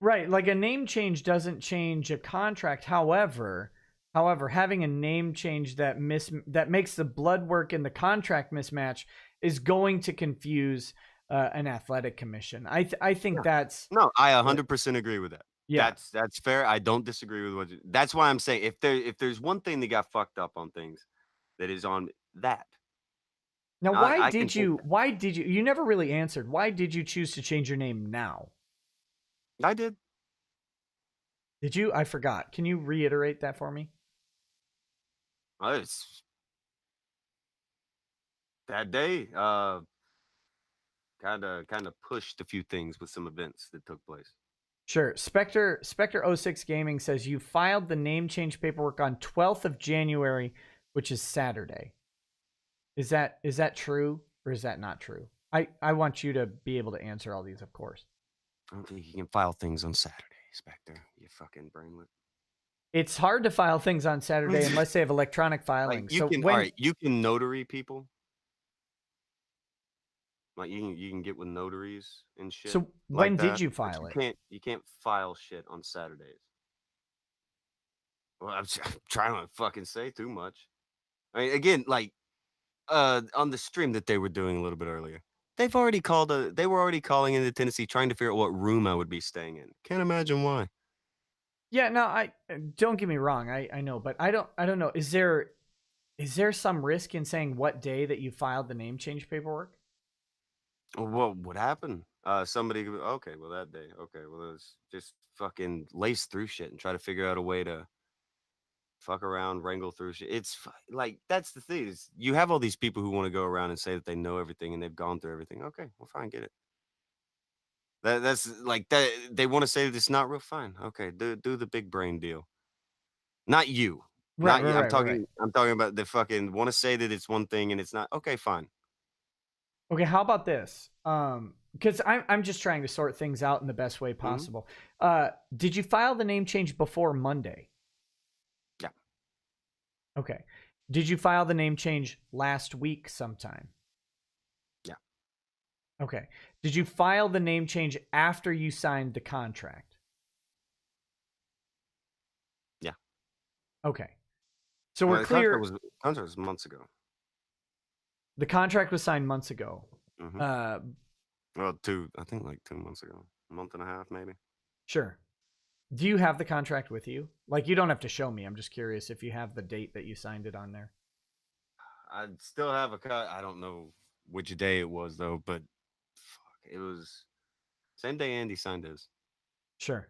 Right, like a name change doesn't change a contract. However, having a name change that makes the blood work and the contract mismatch is going to confuse an athletic commission. I think that's no. I 100% agree with that. Yeah, that's fair. I don't disagree with that's why I'm saying if there's one thing that got fucked up on things, that is on that. Now, why did you? You never really answered. Why did you choose to change your name now? I did. Did you? I forgot. Can you reiterate that for me? It's that day. Kind of pushed a few things with some events that took place. Sure. Spectre 06 Gaming says you filed the name change paperwork on 12th of January, which is Saturday. Is that true or is that not true? I want you to be able to answer all these, of course. I don't think you can file things on Saturday, Spectre. You fucking brainlet. It's hard to file things on Saturday unless they have electronic filing. Like you can notary people. Like you can get with notaries and shit. So when did you file it? You can't file shit on Saturdays. Well, I'm trying to fucking say too much. I mean, again, like on the stream that they were doing a little bit earlier, they were already calling into Tennessee trying to figure out what room I would be staying in. Can't imagine why. Yeah, no, I don't get me wrong. I know, but I don't know. Is there some risk in saying what day that you filed the name change paperwork? Well, what happened? Somebody, okay, well, that day. Okay, well, let's just fucking lace through shit and try to figure out a way to fuck around, wrangle through shit. It's like, that's the thing is you have all these people who want to go around and say that they know everything and they've gone through everything. Okay, well, fine, get it. That's like that. They want to say that it's not real. Fine, okay. Do the big brain deal. Not you. Right, Not right, you. right, right, right. I'm talking about the fucking want to say that it's one thing and it's not. Okay, fine. Okay, how about this? Because I'm just trying to sort things out in the best way possible. Did you file the name change before Monday? Yeah. Okay. Did you file the name change last week sometime? Yeah. Okay. Did you file the name change after you signed the contract? Yeah. Okay. So we're The clear. contract was months ago. The contract was signed months ago. Well, I think like 2 months ago, a month and a half, maybe. Sure. Do you have the contract with you? Like, you don't have to show me. I'm just curious if you have the date that you signed it on there. I still have a cut. I don't know which day it was though, but fuck, it was same day Andy signed his. Sure.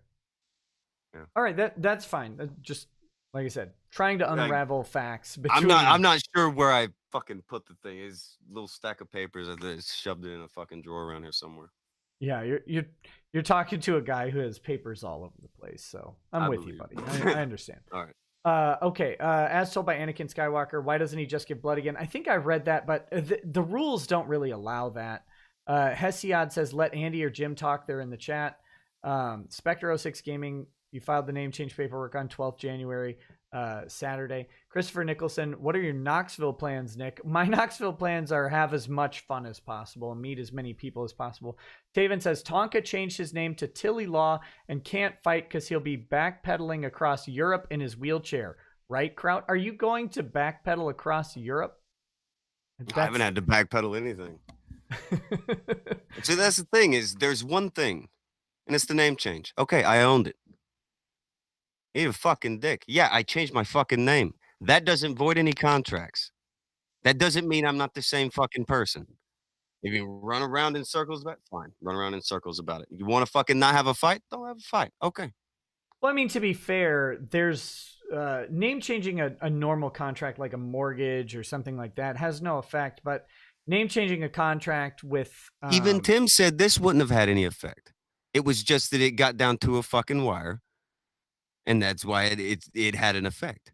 Yeah. All right, that's fine. Just like I said, trying to unravel facts between. I'm not sure where I fucking put the thing. It's a little stack of papers. I just shoved it in a fucking drawer around here somewhere. Yeah, you're talking to a guy who has papers all over the place. So I'm with you, buddy. I understand. All right. Okay. As told by Anakin Skywalker, why doesn't he just give blood again? I think I read that, but the rules don't really allow that. Hesiod says, let Andy or Jim talk. They're in the chat. Spectre06 Gaming, you filed the name change paperwork on 12th January, Saturday. Christopher Nicholson, what are your Knoxville plans, Nick? My Knoxville plans are have as much fun as possible and meet as many people as possible. Taven says, Tonka changed his name to Rekieta Law and can't fight because he'll be backpedaling across Europe in his wheelchair. Right, Kraut? Are you going to backpedal across Europe? I haven't had to backpedal anything. See, that's the thing is there's one thing, and it's the name change. Okay, I owned it. You a fucking dick. Yeah, I changed my fucking name. That doesn't void any contracts. That doesn't mean I'm not the same fucking person. If you run around in circles about it, fine. Run around in circles about it. You want to fucking not have a fight? Don't have a fight. Okay. Well, I mean, to be fair, there's name changing a normal contract like a mortgage or something like that has no effect, but name changing a contract with even Tim said this wouldn't have had any effect. It was just that it got down to a fucking wire, and that's why it had an effect.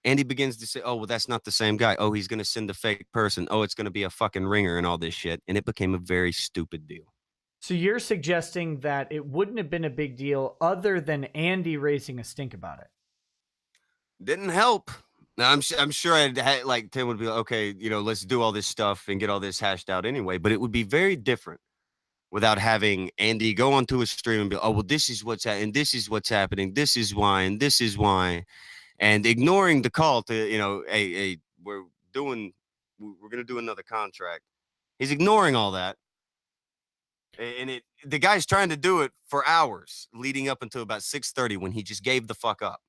And he begins to say, oh, well, that's not the same guy. Oh, he's going to send a fake person. Oh, it's going to be a fucking ringer and all this shit. And it became a very stupid deal. So you're suggesting that it wouldn't have been a big deal other than Andy raising a stink about it? Didn't help. Now, I'm sure I'd like Tim would be like, okay, let's do all this stuff and get all this hashed out anyway. But it would be very different without having Andy go onto a stream and be, oh, well, this is what's happening. This is what's happening. This is why. And this is why. And ignoring the call to, hey, we're going to do another contract. He's ignoring all that. And the guy's trying to do it for hours leading up until about 6:30 when he just gave the fuck up.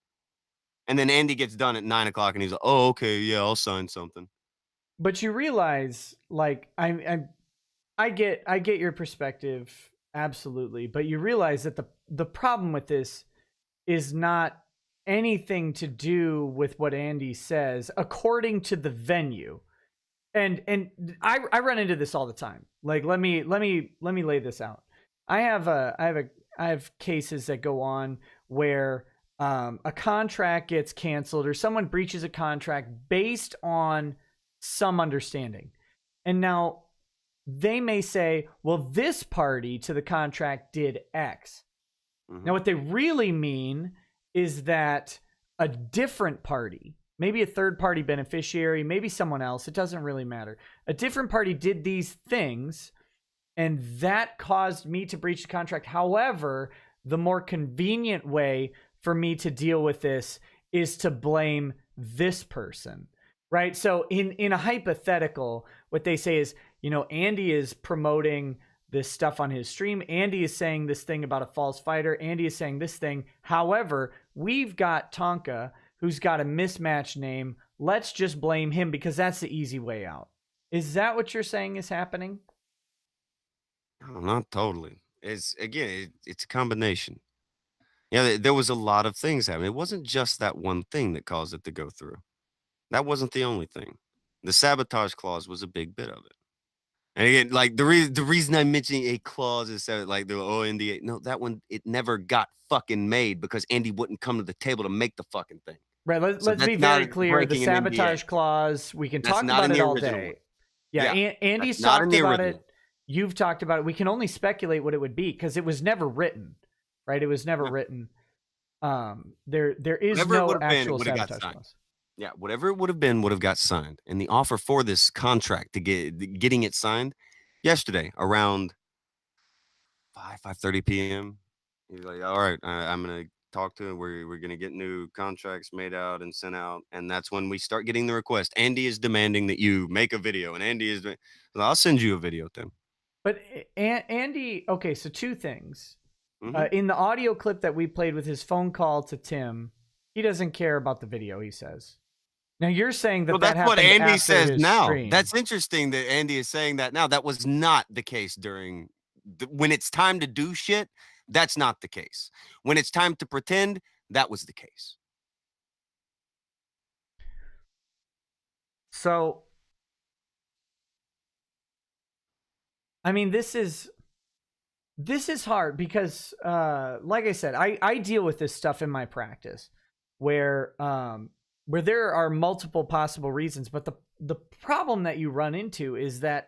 And then Andy gets done at 9 o'clock and he's like, oh, okay, yeah, I'll sign something. But you realize, like, I get your perspective, absolutely. But you realize that the problem with this is not anything to do with what Andy says, according to the venue. And I run into this all the time. Like, let me lay this out. I have cases that go on where a contract gets canceled or someone breaches a contract based on some understanding. And now they may say, well, this party to the contract did X. Mm-hmm. Now, what they really mean is that a different party, maybe a third party beneficiary, maybe someone else, it doesn't really matter. A different party did these things, and that caused me to breach the contract. However, the more convenient way for me to deal with this is to blame this person, right? So in a hypothetical, what they say is, Andy is promoting this stuff on his stream. Andy is saying this thing about a false fighter. Andy is saying this thing. However, we've got Tonka, who's got a mismatched name. Let's just blame him because that's the easy way out. Is that what you're saying is happening? No, not totally. It's a combination. Yeah, there was a lot of things happening. It wasn't just that one thing that caused it to go through. That wasn't the only thing. The sabotage clause was a big bit of it. And again, like the reason I'm mentioning a clause is that like the NDA. No, that one it never got fucking made because Andy wouldn't come to the table to make the fucking thing. Right. So Let's be that's not very clear. The breaking an NDA. sabotage clause, we can That's talk not about in it the all original day. one. Yeah, Yeah, Andy's that's not in talked the about original. it. You've talked about it. We can only speculate what it would be because it was never written, right? It was never Yeah. written. There is Whatever it no would've been, it actual would've got sabotage signed. clause. Yeah, whatever it would have been would have got signed. And the offer for this contract to getting it signed yesterday around 5:30 p.m. He's like, all right, I'm gonna talk to him. We're gonna get new contracts made out and sent out, and that's when we start getting the request. Andy is demanding that you make a video, and Andy is, I'll send you a video, Tim. But Andy, okay, so two things. Mhm. In the audio clip that we played with his phone call to Tim, he doesn't care about the video, he says. Now you're saying that Well, that that's what happened Andy after says his now. stream. That's interesting that Andy is saying that now. That was not the case during when it's time to do shit. That's not the case. When it's time to pretend, that was the case. So, I mean, this is hard because, like I said, I deal with this stuff in my practice, where there are multiple possible reasons, but the problem that you run into is that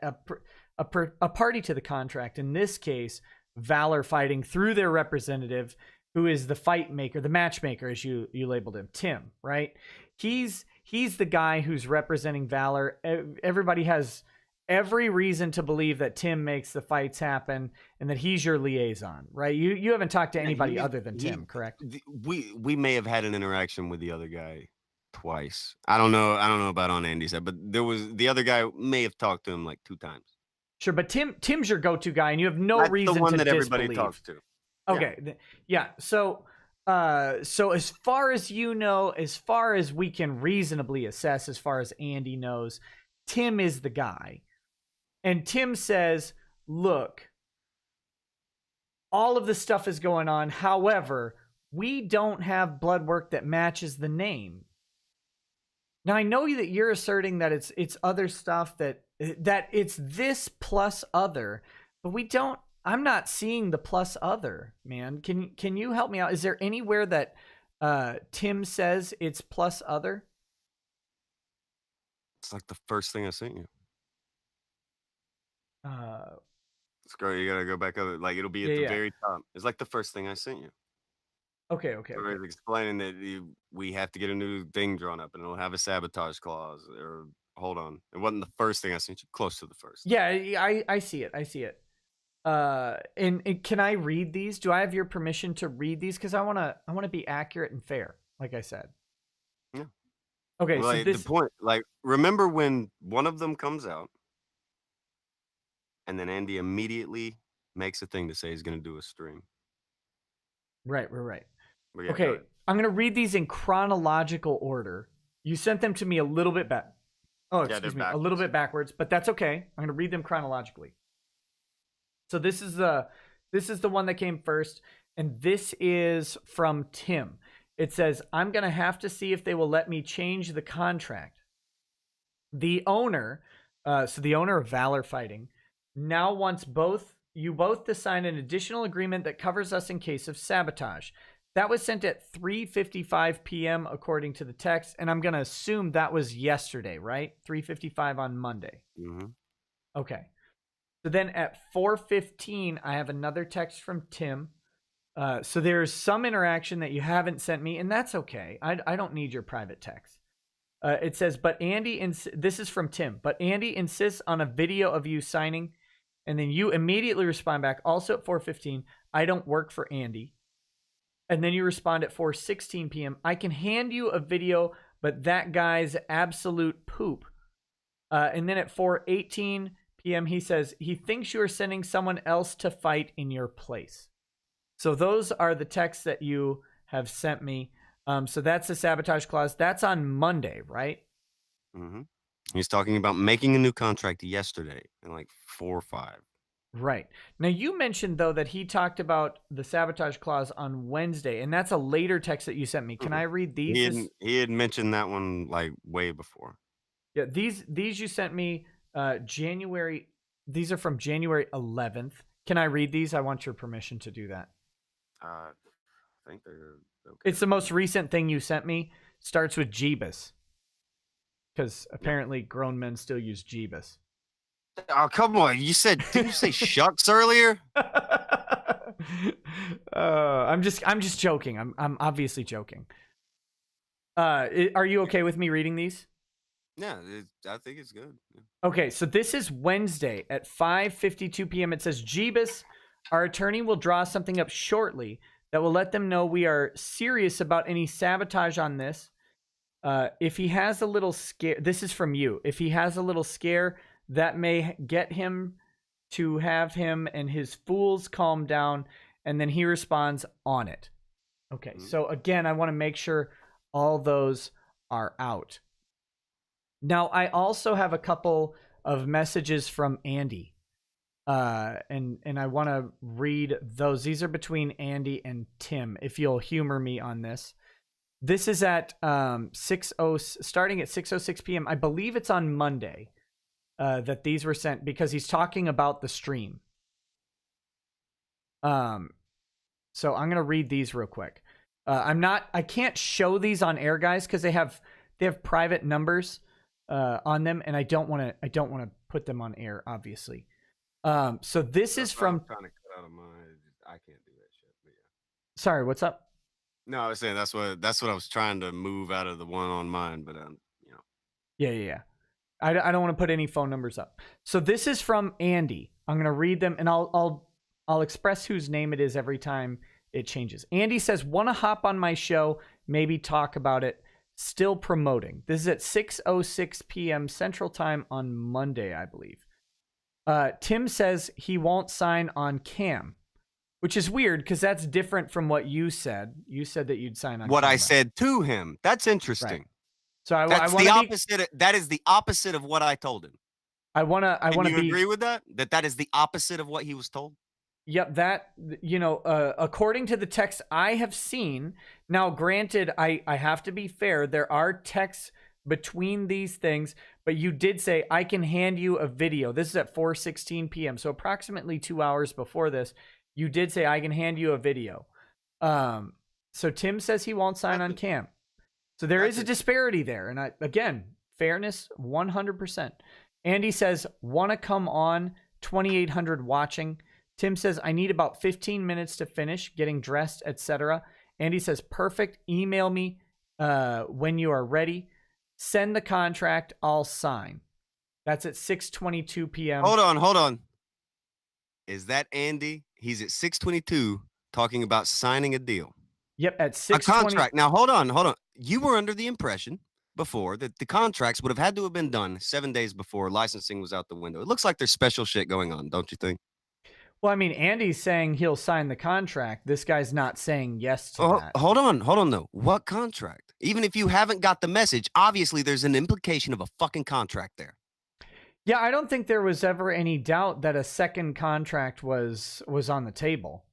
a party to the contract, in this case, Valor Fighting through their representative, who is the fight maker, the matchmaker, as you labeled him, Tim, right? He's the guy who's representing Valor. Everybody has every reason to believe that Tim makes the fights happen and that he's your liaison, right? You haven't talked to anybody other than Tim, correct? We may have had an interaction with the other guy twice. I don't know about on Andy's side, but there was the other guy may have talked to him like 2 times. Sure, but Tim's your go-to guy, and you have no That's reason the one to that disbelieve. everybody talks to. Okay, yeah. So as far as you know, as far as we can reasonably assess, as far as Andy knows, Tim is the guy. And Tim says, look, all of this stuff is going on. However, we don't have blood work that matches the name. Now, I know that you're asserting that it's other stuff, that it's this plus other, but I'm not seeing the plus other, man. Can you help me out? Is there anywhere that Tim says it's plus other? It's like the first thing I sent you. Let's go. You gotta go back up. Like it'll be at the very top. It's like the first thing I sent you. Okay. It's explaining that we have to get a new thing drawn up, and it'll have a sabotage clause. Or hold on, it wasn't the first thing I sent you. Close to the first. Yeah, I see it. And can I read these? Do I have your permission to read these? Because I wanna be accurate and fair, like I said. Yeah. Okay. Well, so the point, like, remember when one of them comes out, and then Andy immediately makes a thing to say he's going to do a stream. Right. Yeah, okay, I'm gonna read these in chronological order. You sent them to me a little bit back. Oh, excuse me, a little bit backwards, but that's okay. I'm gonna read them chronologically. So this is the one that came first, and this is from Tim. It says, I'm gonna have to see if they will let me change the contract. The owner, so the owner of Valor Fighting, now wants you both to sign an additional agreement that covers us in case of sabotage. That was sent at 3:55 p.m. according to the text, and I'm going to assume that was yesterday, right? 3:55 on Monday. Mm-hmm. Okay. So then at 4:15, I have another text from Tim. So there's some interaction that you haven't sent me, and that's okay. I don't need your private text. It says, but Andy, this is from Tim, but Andy insists on a video of you signing, and then you immediately respond back, also at 4:15, I don't work for Andy. And then you respond at 4:16 p.m. I can hand you a video, but that guy's absolute poop. And then at 4:18 p.m. he says he thinks you are sending someone else to fight in your place. So those are the texts that you have sent me. So that's the sabotage clause. That's on Monday, right? Mm-hmm. He's talking about making a new contract yesterday in like 4 or 5. Right. Now, you mentioned, though, that he talked about the sabotage clause on Wednesday, and that's a later text that you sent me. Can I read these? He had mentioned that one like way before. Yeah, these you sent me January These are from January 11th. Can I read these? I want your permission to do that. I think they're okay. It's the most recent thing you sent me. Starts with Jeebus. Because apparently grown men still use Jeebus. Oh, come on. Didn't you say shucks earlier? I'm just joking. I'm obviously joking. Are you okay with me reading these? Yeah, I think it's good. Yeah. Okay, so this is Wednesday at 5:52 p.m. It says, Jeebus, our attorney will draw something up shortly that will let them know we are serious about any sabotage on this. If he has a little scare, this is from you. If he has a little scare, that may get him to have him and his fools calm down, and then he responds on it. Okay, so again, I want to make sure all those are out. Now, I also have a couple of messages from Andy, and I want to read those. These are between Andy and Tim, if you'll humor me on this. This is at starting at 6:06 p.m. I believe it's on Monday that these were sent because he's talking about the stream. So I'm gonna read these real quick. I can't show these on air, guys, because they have private numbers on them, and I don't want to put them on air, obviously. So this is from. I'm trying to cut out of mine. I can't do that shit. But yeah. Sorry, what's up? No, I was saying that's what I was trying to move out of the one on mine, but you know. Yeah. I don't want to put any phone numbers up. So this is from Andy. I'm gonna read them, and I'll express whose name it is every time it changes. Andy says, "Want to hop on my show? Maybe talk about it. Still promoting." This is at 6:06 p.m. Central Time on Monday, I believe. Tim says he won't sign on cam, which is weird because that's different from what you said. You said that you'd sign on what camera. I said to him. That's interesting. Right. So that's the opposite. That is the opposite of what I told him. I want to agree with that? That is the opposite of what he was told? Yep, that, according to the text I have seen, now granted, I have to be fair, there are texts between these things, but you did say, I can hand you a video. This is at 4:16 p.m., so approximately 2 hours before this, you did say, I can hand you a video. So Tim says he won't sign on cam. So there is a disparity there, and again, fairness, 100%. Andy says, want to come on, 2,800 watching. Tim says, I need about 15 minutes to finish getting dressed, etc. Andy says, perfect. Email me when you are ready. Send the contract. I'll sign. That's at 6:22 p.m. Hold on. Is that Andy? He's at 6:22 talking about signing a deal. Yep, at 6:20. A contract. Now, hold on. You were under the impression before that the contracts would have had to have been done 7 days before licensing was out the window. It looks like there's special shit going on, don't you think? Well, I mean, Andy's saying he'll sign the contract. This guy's not saying yes to that. Hold on, though. What contract? Even if you haven't got the message, obviously there's an implication of a fucking contract there. Yeah, I don't think there was ever any doubt that a second contract was on the table.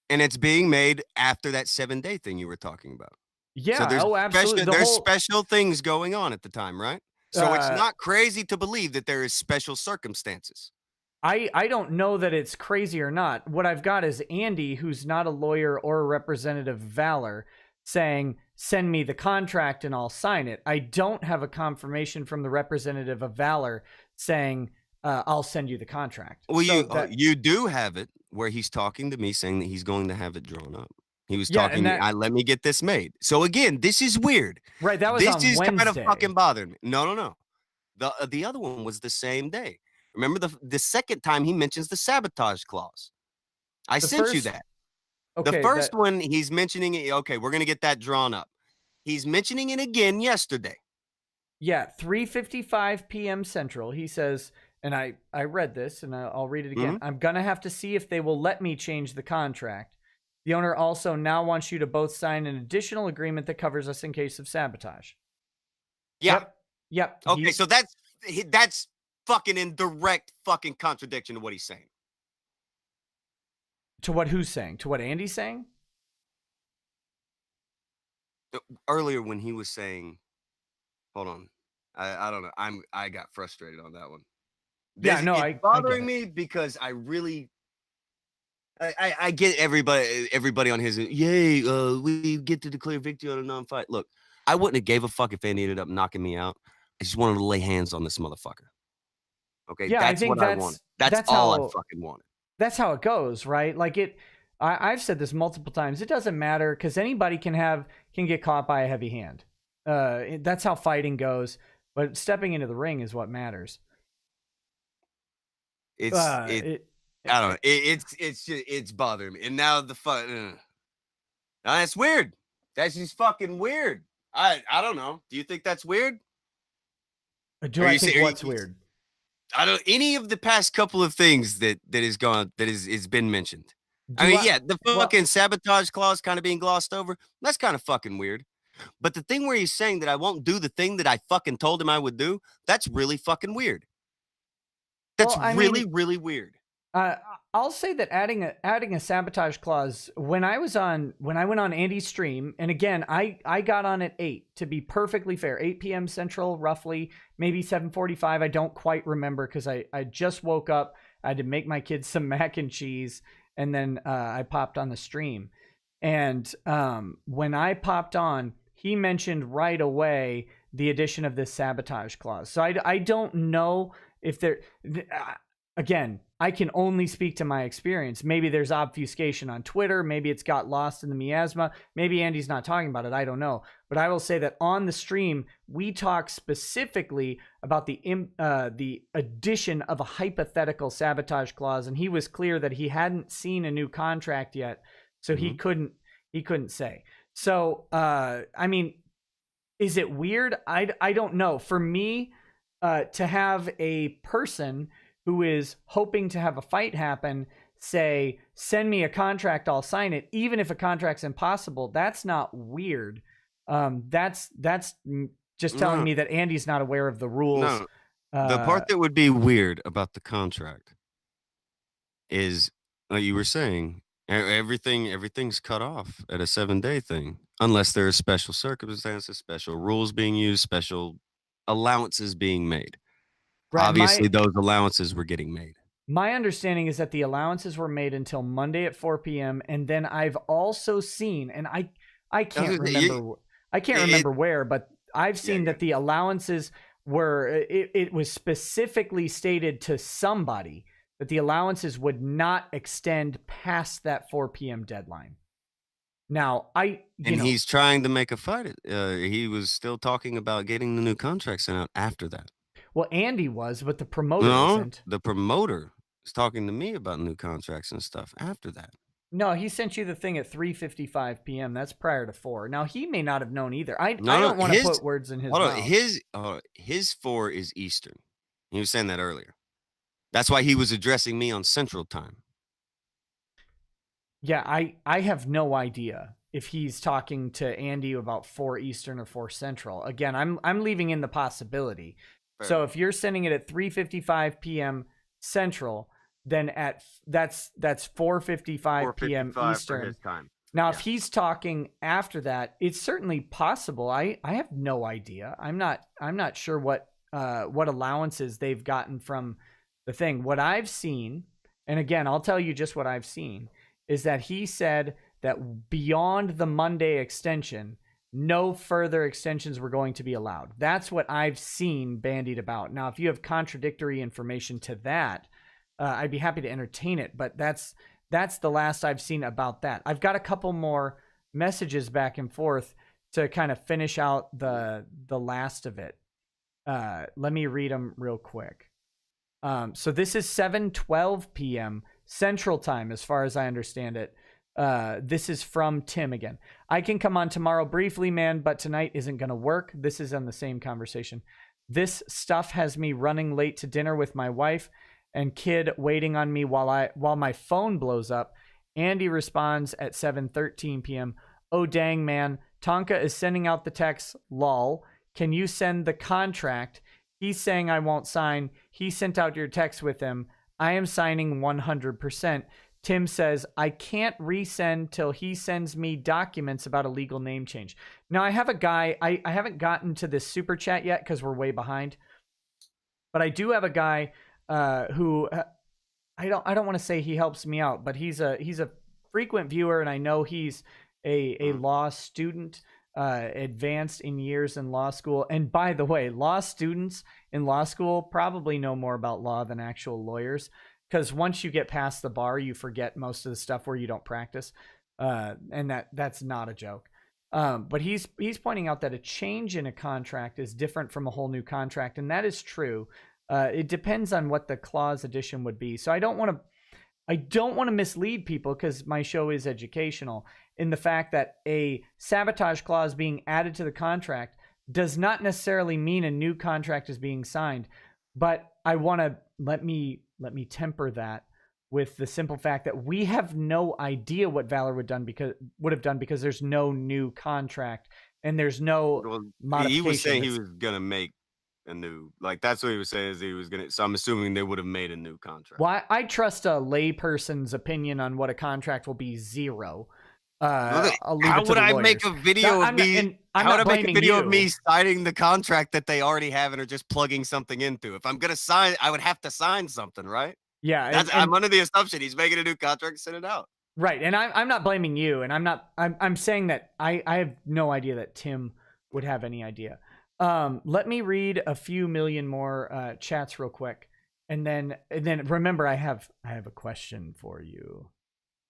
And it's being made after that 7-day thing you were talking about. Yeah, so absolutely. There's special things going on at the time, right? So it's not crazy to believe that there is special circumstances. I don't know that it's crazy or not. What I've got is Andy, who's not a lawyer or a representative of Valor, saying, send me the contract and I'll sign it. I don't have a confirmation from the representative of Valor saying, I'll send you the contract. Well, you do have it where he's talking to me saying that he's going to have it drawn up. He was talking to me, let me get this made. So again, this is weird. Right, that was on Wednesday. This is kind of fucking bothering me. No. The other one was the same day. Remember the second time he mentions the sabotage clause. I sent you that. Okay, the first one, he's mentioning it. Okay, we're going to get that drawn up. He's mentioning it again yesterday. Yeah, 3:55 p.m. Central. He says, and I read this, and I'll read it again. Mm-hmm. I'm going to have to see if they will let me change the contract. The owner also now wants you to both sign an additional agreement that covers us in case of sabotage. Yeah. Yep. Okay, so that's fucking in direct fucking contradiction to what he's saying. To what who's saying? To what Andy's saying? Earlier when he was saying, hold on, I don't know. I got frustrated on that one. It's bothering me because I really, I get everybody on his, yay, we get to declare victory on a non-fight. Look, I wouldn't have gave a fuck if Andy ended up knocking me out. I just wanted to lay hands on this motherfucker. Okay, Yeah, that's what I wanted. That's all I fucking wanted. That's how it goes, right? Like I've said this multiple times. It doesn't matter because anybody can get caught by a heavy hand. That's how fighting goes. But stepping into the ring is what matters. I don't know. It's bothering me. And now the fun. That's weird. That's just fucking weird. I don't know. Do you think that's weird? Do I think what's weird? I don't. Any of the past couple of things that is been mentioned. The fucking sabotage clause kind of being glossed over. That's kind of fucking weird. But the thing where he's saying that I won't do the thing that I fucking told him I would do, that's really fucking weird. That's really weird. I'll say that adding a sabotage clause when I went on Andy's stream, and again I got on at 8 to be perfectly fair, 8 p.m. Central, roughly, maybe 7:45. I don't quite remember because I just woke up. I had to make my kids some mac and cheese, and then I popped on the stream. And when I popped on, he mentioned right away the addition of this sabotage clause. So I don't know if there. Again, I can only speak to my experience. Maybe there's obfuscation on Twitter. Maybe it's got lost in the miasma. Maybe Andy's not talking about it. I don't know. But I will say that on the stream, we talk specifically about the addition of a hypothetical sabotage clause, and he was clear that he hadn't seen a new contract yet, so he couldn't say. So, I mean, is it weird? I don't know. For me, to have a person who is hoping to have a fight happen say, send me a contract, I'll sign it, even if a contract's impossible, that's not weird. That's just telling me that Andy's not aware of the rules. No. The part that would be weird about the contract is, like you were saying, everything's cut off at a 7-day thing, unless there are special circumstances, special rules being used, special allowances being made. Right, obviously, those allowances were getting made. My understanding is that the allowances were made until Monday at 4 p.m. And then I've also seen, and I can't remember where, but I've seen that the allowances were, it was specifically stated to somebody that the allowances would not extend past that 4 p.m. deadline. Now, he's trying to make a fight. He was still talking about getting the new contract sent out after that. Well, Andy was, but the promoter isn't. The promoter is talking to me about new contracts and stuff after that. No, he sent you the thing at 3:55 p.m. That's prior to 4. Now, he may not have known either. I don't want to put words in his mouth. His 4 is Eastern. He was saying that earlier. That's why he was addressing me on Central Time. Yeah, I have no idea if he's talking to Andy about 4 Eastern or 4 Central. Again, I'm leaving in the possibility. So if you're sending it at 3:55 p.m. Central, then that's 4:55 p.m. Eastern. For his time. Now, if he's talking after that, it's certainly possible. I have no idea. I'm not sure what allowances they've gotten from the thing. What I've seen, and again, I'll tell you just what I've seen, is that he said that beyond the Monday extension, no further extensions were going to be allowed. That's what I've seen bandied about. Now, if you have contradictory information to that, I'd be happy to entertain it. But that's the last I've seen about that. I've got a couple more messages back and forth to kind of finish out the last of it. Let me read them real quick. So this is 7:12 p.m. Central Time, as far as I understand it. This is from Tim again. I can come on tomorrow briefly, man, but tonight isn't going to work. This is on the same conversation. This stuff has me running late to dinner with my wife and kid waiting on me while my phone blows up. Andy responds at 7:13 p.m. Oh, dang, man. Tonka is sending out the text, lol. Can you send the contract? He's saying I won't sign. He sent out your text with him. I am signing 100%. Tim says, I can't resend till he sends me documents about a legal name change. Now, I have a guy, I haven't gotten to this super chat yet because we're way behind. But I do have a guy who I don't want to say he helps me out, but he's a frequent viewer, and I know he's a law student, advanced in years in law school. And by the way, law students in law school probably know more about law than actual lawyers, because once you get past the bar, you forget most of the stuff where you don't practice, and that's not a joke. But he's pointing out that a change in a contract is different from a whole new contract, and that is true. It depends on what the clause addition would be. So I don't want to mislead people, because my show is educational, in the fact that a sabotage clause being added to the contract does not necessarily mean a new contract is being signed. But I want to let me temper that with the simple fact that we have no idea what Valor would have done because there's no new contract and there's no modification. He was saying he was gonna make a new, like, that's what he was saying, is he was gonna. So I'm assuming they would have made a new contract. Well, I trust a layperson's opinion on what a contract will be zero. How would I make a video of me? How would I make a video of me signing the contract that they already have and are just plugging something into? If I'm gonna sign, I would have to sign something, right? Yeah, I'm under the assumption he's making a new contract and send it out. Right, and I'm not blaming you, and I'm saying that I have no idea that Tim would have any idea. Let me read a few million more chats real quick, and then remember, I have a question for you,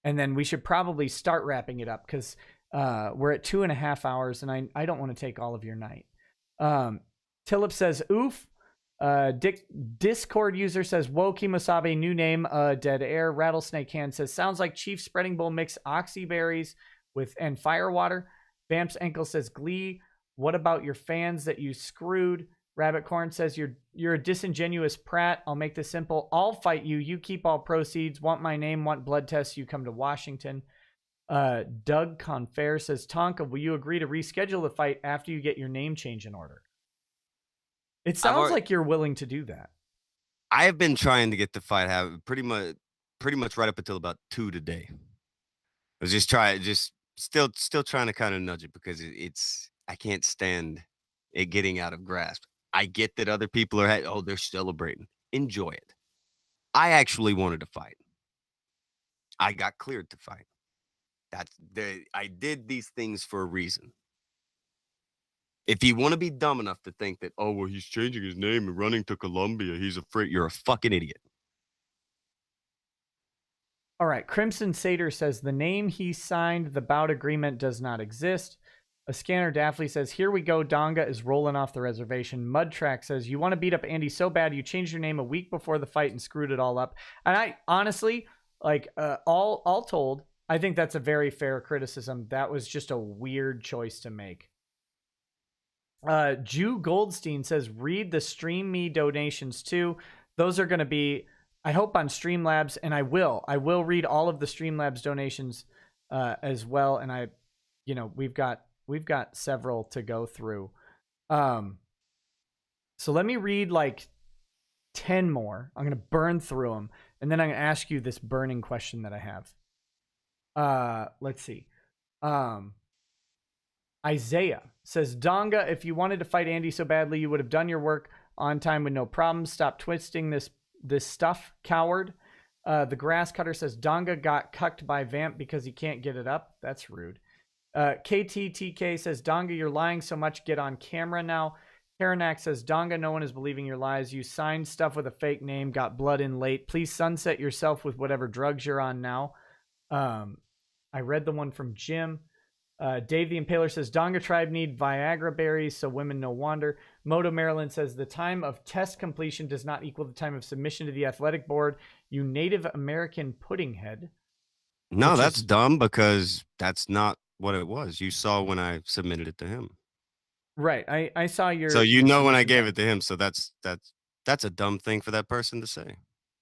and then we should probably start wrapping it up, because we're at 2.5 hours, and I don't want to take all of your night. Tillip says, "Oof." Discord user says, "Whoa, Kimosabe, new name, dead air." Rattlesnake Hand says, "Sounds like Chief Spreading Bull mix oxyberries and firewater." Vamps Ankle says, "Glee, what about your fans that you screwed?" Rabbit Corn says, you're a disingenuous prat. I'll make this simple. I'll fight you. You keep all proceeds. Want my name, want blood tests. You come to Washington. Doug Confair says, "Tonka, will you agree to reschedule the fight after you get your name change in order?" It sounds like you're willing to do that. I have been trying to get the fight pretty much right up until about 2 today. I was still trying to kind of nudge it, because I can't stand it getting out of grasp. I get that other people they're celebrating. Enjoy it. I actually wanted to fight. I got cleared to fight. I did these things for a reason. If you want to be dumb enough to think that, oh, well, he's changing his name and running to Colombia, he's afraid, you're a fucking idiot. All right. Crimson Satyr says, "The name he signed the bout agreement does not exist." A Scanner Daffley says, "Here we go. Donga is rolling off the reservation." Mudtrack says, "You want to beat up Andy so bad you changed your name a week before the fight and screwed it all up." And I honestly, all told, I think that's a very fair criticism. That was just a weird choice to make. Jew Goldstein says, "Read the Stream Me donations too." Those are going to be, I hope, on Streamlabs, and I will read all of the Streamlabs donations as well. And we've got several to go through. So let me read like 10 more. I'm going to burn through them, and then I'm going to ask you this burning question that I have. Let's see. Isaiah says, "Donga, if you wanted to fight Andy so badly, you would have done your work on time with no problems. Stop twisting this stuff, coward." The Grass Cutter says, "Donga got cucked by Vamp because he can't get it up." That's rude. KTTK says, "Donga, you're lying so much. Get on camera now." Karanak says, "Donga, no one is believing your lies. You signed stuff with a fake name, got blood in late. Please sunset yourself with whatever drugs you're on now." I read the one from Jim. Dave the Impaler says, "Donga tribe need Viagra berries, so women no wonder." Moto Maryland says, "The time of test completion does not equal the time of submission to the athletic board. You Native American pudding head." No, that's dumb, because that's not what it was. You saw when I submitted it to him. Right. I saw your. So when I gave it to him. So that's a dumb thing for that person to say.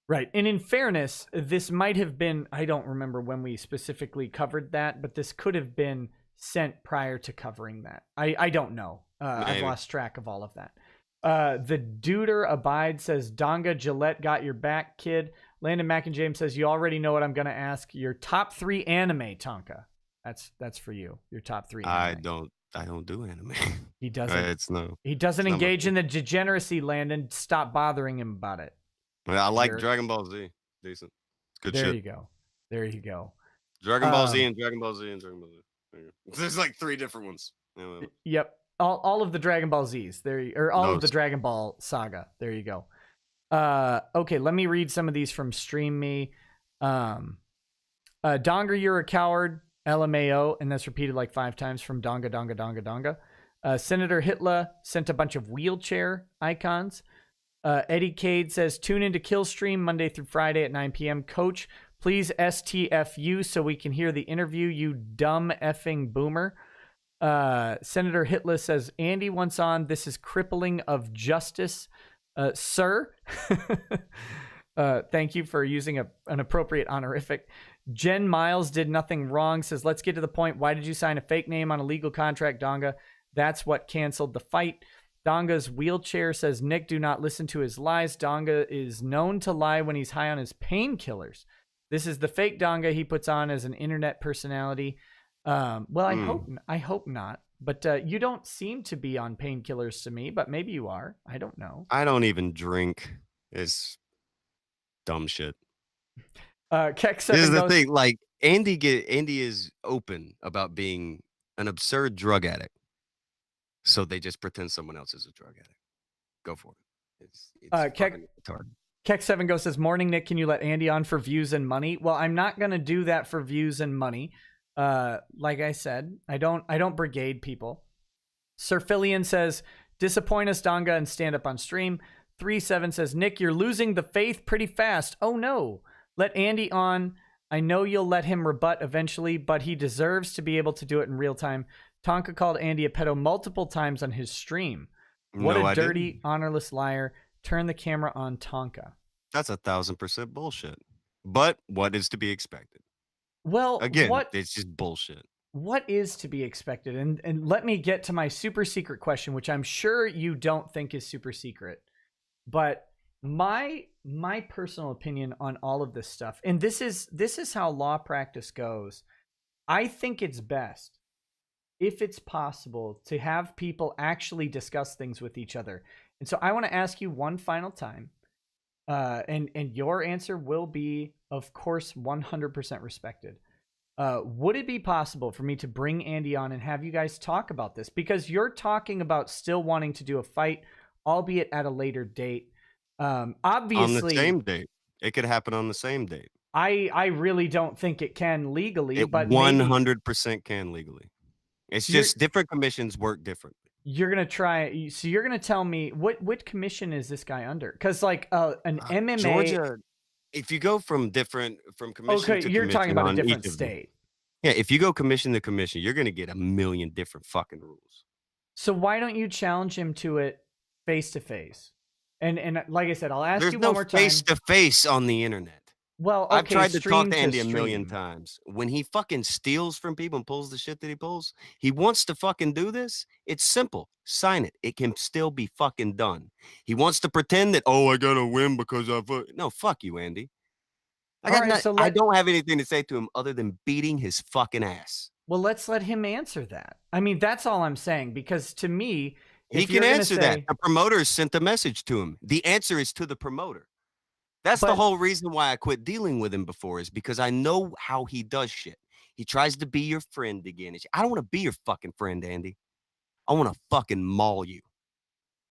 Right. And in fairness, this might have been, I don't remember when we specifically covered that, but this could have been sent prior to covering that. I don't know. I've lost track of all of that. The Duder Abide says, "Donga, Gillette got your back, kid." Landon Mack and James says, "You already know what I'm going to ask. Your top 3 anime, Tonka." That's for you. Your top 3 anime. I don't do anime. He doesn't. It's no. He doesn't engage in the degeneracy, Landon. Stop bothering him about it. I like Dragon Ball Z. Decent. Good there shit. you go. There you go. Dragon Ball Z and Dragon Ball Z and Dragon Ball Z. There's like 3 different ones. Yep. All of the Dragon Ball Zs. Or all of the Dragon Ball saga. There you go. Okay, let me read some of these from Stream Me. Donga, you're a coward. LMAO, and that's repeated like 5 times from Donga, Donga, Donga, Donga. Senator Hitler sent a bunch of wheelchair icons. Eddie Cade says, tune into Killstream Monday through Friday at 9 p.m. Coach, please STFU so we can hear the interview, you dumb effing boomer. Senator Hitler says, Andy once on, this is crippling of justice. Sir, thank you for using an appropriate honorific. Jen Miles did nothing wrong, says, let's get to the point. Why did you sign a fake name on a legal contract, Donga? That's what canceled the fight. Donga's wheelchair says, Nick, do not listen to his lies. Donga is known to lie when he's high on his painkillers. This is the fake Donga he puts on as an internet personality. Well, I hope not. But you don't seem to be on painkillers to me, but maybe you are. I don't know. I don't even drink. It's dumb shit. Keck7 this is the thing. Like Andy is open about being an absurd drug addict. So they just pretend someone else is a drug addict. Go for it. It's Keck7 Ghost says, morning, Nick. Can you let Andy on for views and money? Well, I'm not going to do that for views and money. Like I said, I don't brigade people. Sir Fillion says, disappoint us, Donga, and stand up on stream. 37 says, Nick, you're losing the faith pretty fast. Oh no. Let Andy on. I know you'll let him rebut eventually, but he deserves to be able to do it in real time. Tonka called Andy a pedo multiple times on his stream. What a dirty, honorless liar. Turn the camera on Tonka. That's 1,000% bullshit. But what is to be expected? Well, again, it's just bullshit. What is to be expected? And let me get to my super secret question, which I'm sure you don't think is super secret. But my personal opinion on all of this stuff, and this is how law practice goes. I think it's best, if it's possible, to have people actually discuss things with each other. And so I want to ask you one final time, and your answer will be, of course, 100% respected. Would it be possible for me to bring Andy on and have you guys talk about this? Because you're talking about still wanting to do a fight, albeit at a later date. Obviously, on the same date. It could happen on the same date. I really don't think it can legally, but 100% can legally. It's just different commissions work differently. You're gonna try. So you're gonna tell me what commission is this guy under? Because like an MMA, Georgia. If you go from commission to commission, you're talking about a different state. Yeah, if you go commission to commission, you're gonna get a million different fucking rules. So why don't you challenge him to it face to face? And like I said, I'll ask you one more time. Face to face on the internet. Well, okay, I've tried to talk to Andy a million times. When he fucking steals from people and pulls the shit that he pulls, he wants to fucking do this. It's simple. Sign it. It can still be fucking done. He wants to pretend that, I gotta win because I've... No, fuck you, Andy. I don't have anything to say to him other than beating his fucking ass. Well, let's let him answer that. I mean, that's all I'm saying, because to me... He can answer that. The promoters sent the message to him. The answer is to the promoter. That's the whole reason why I quit dealing with him before, is because I know how he does shit. He tries to be your friend again. I don't want to be your fucking friend, Andy. I want to fucking maul you.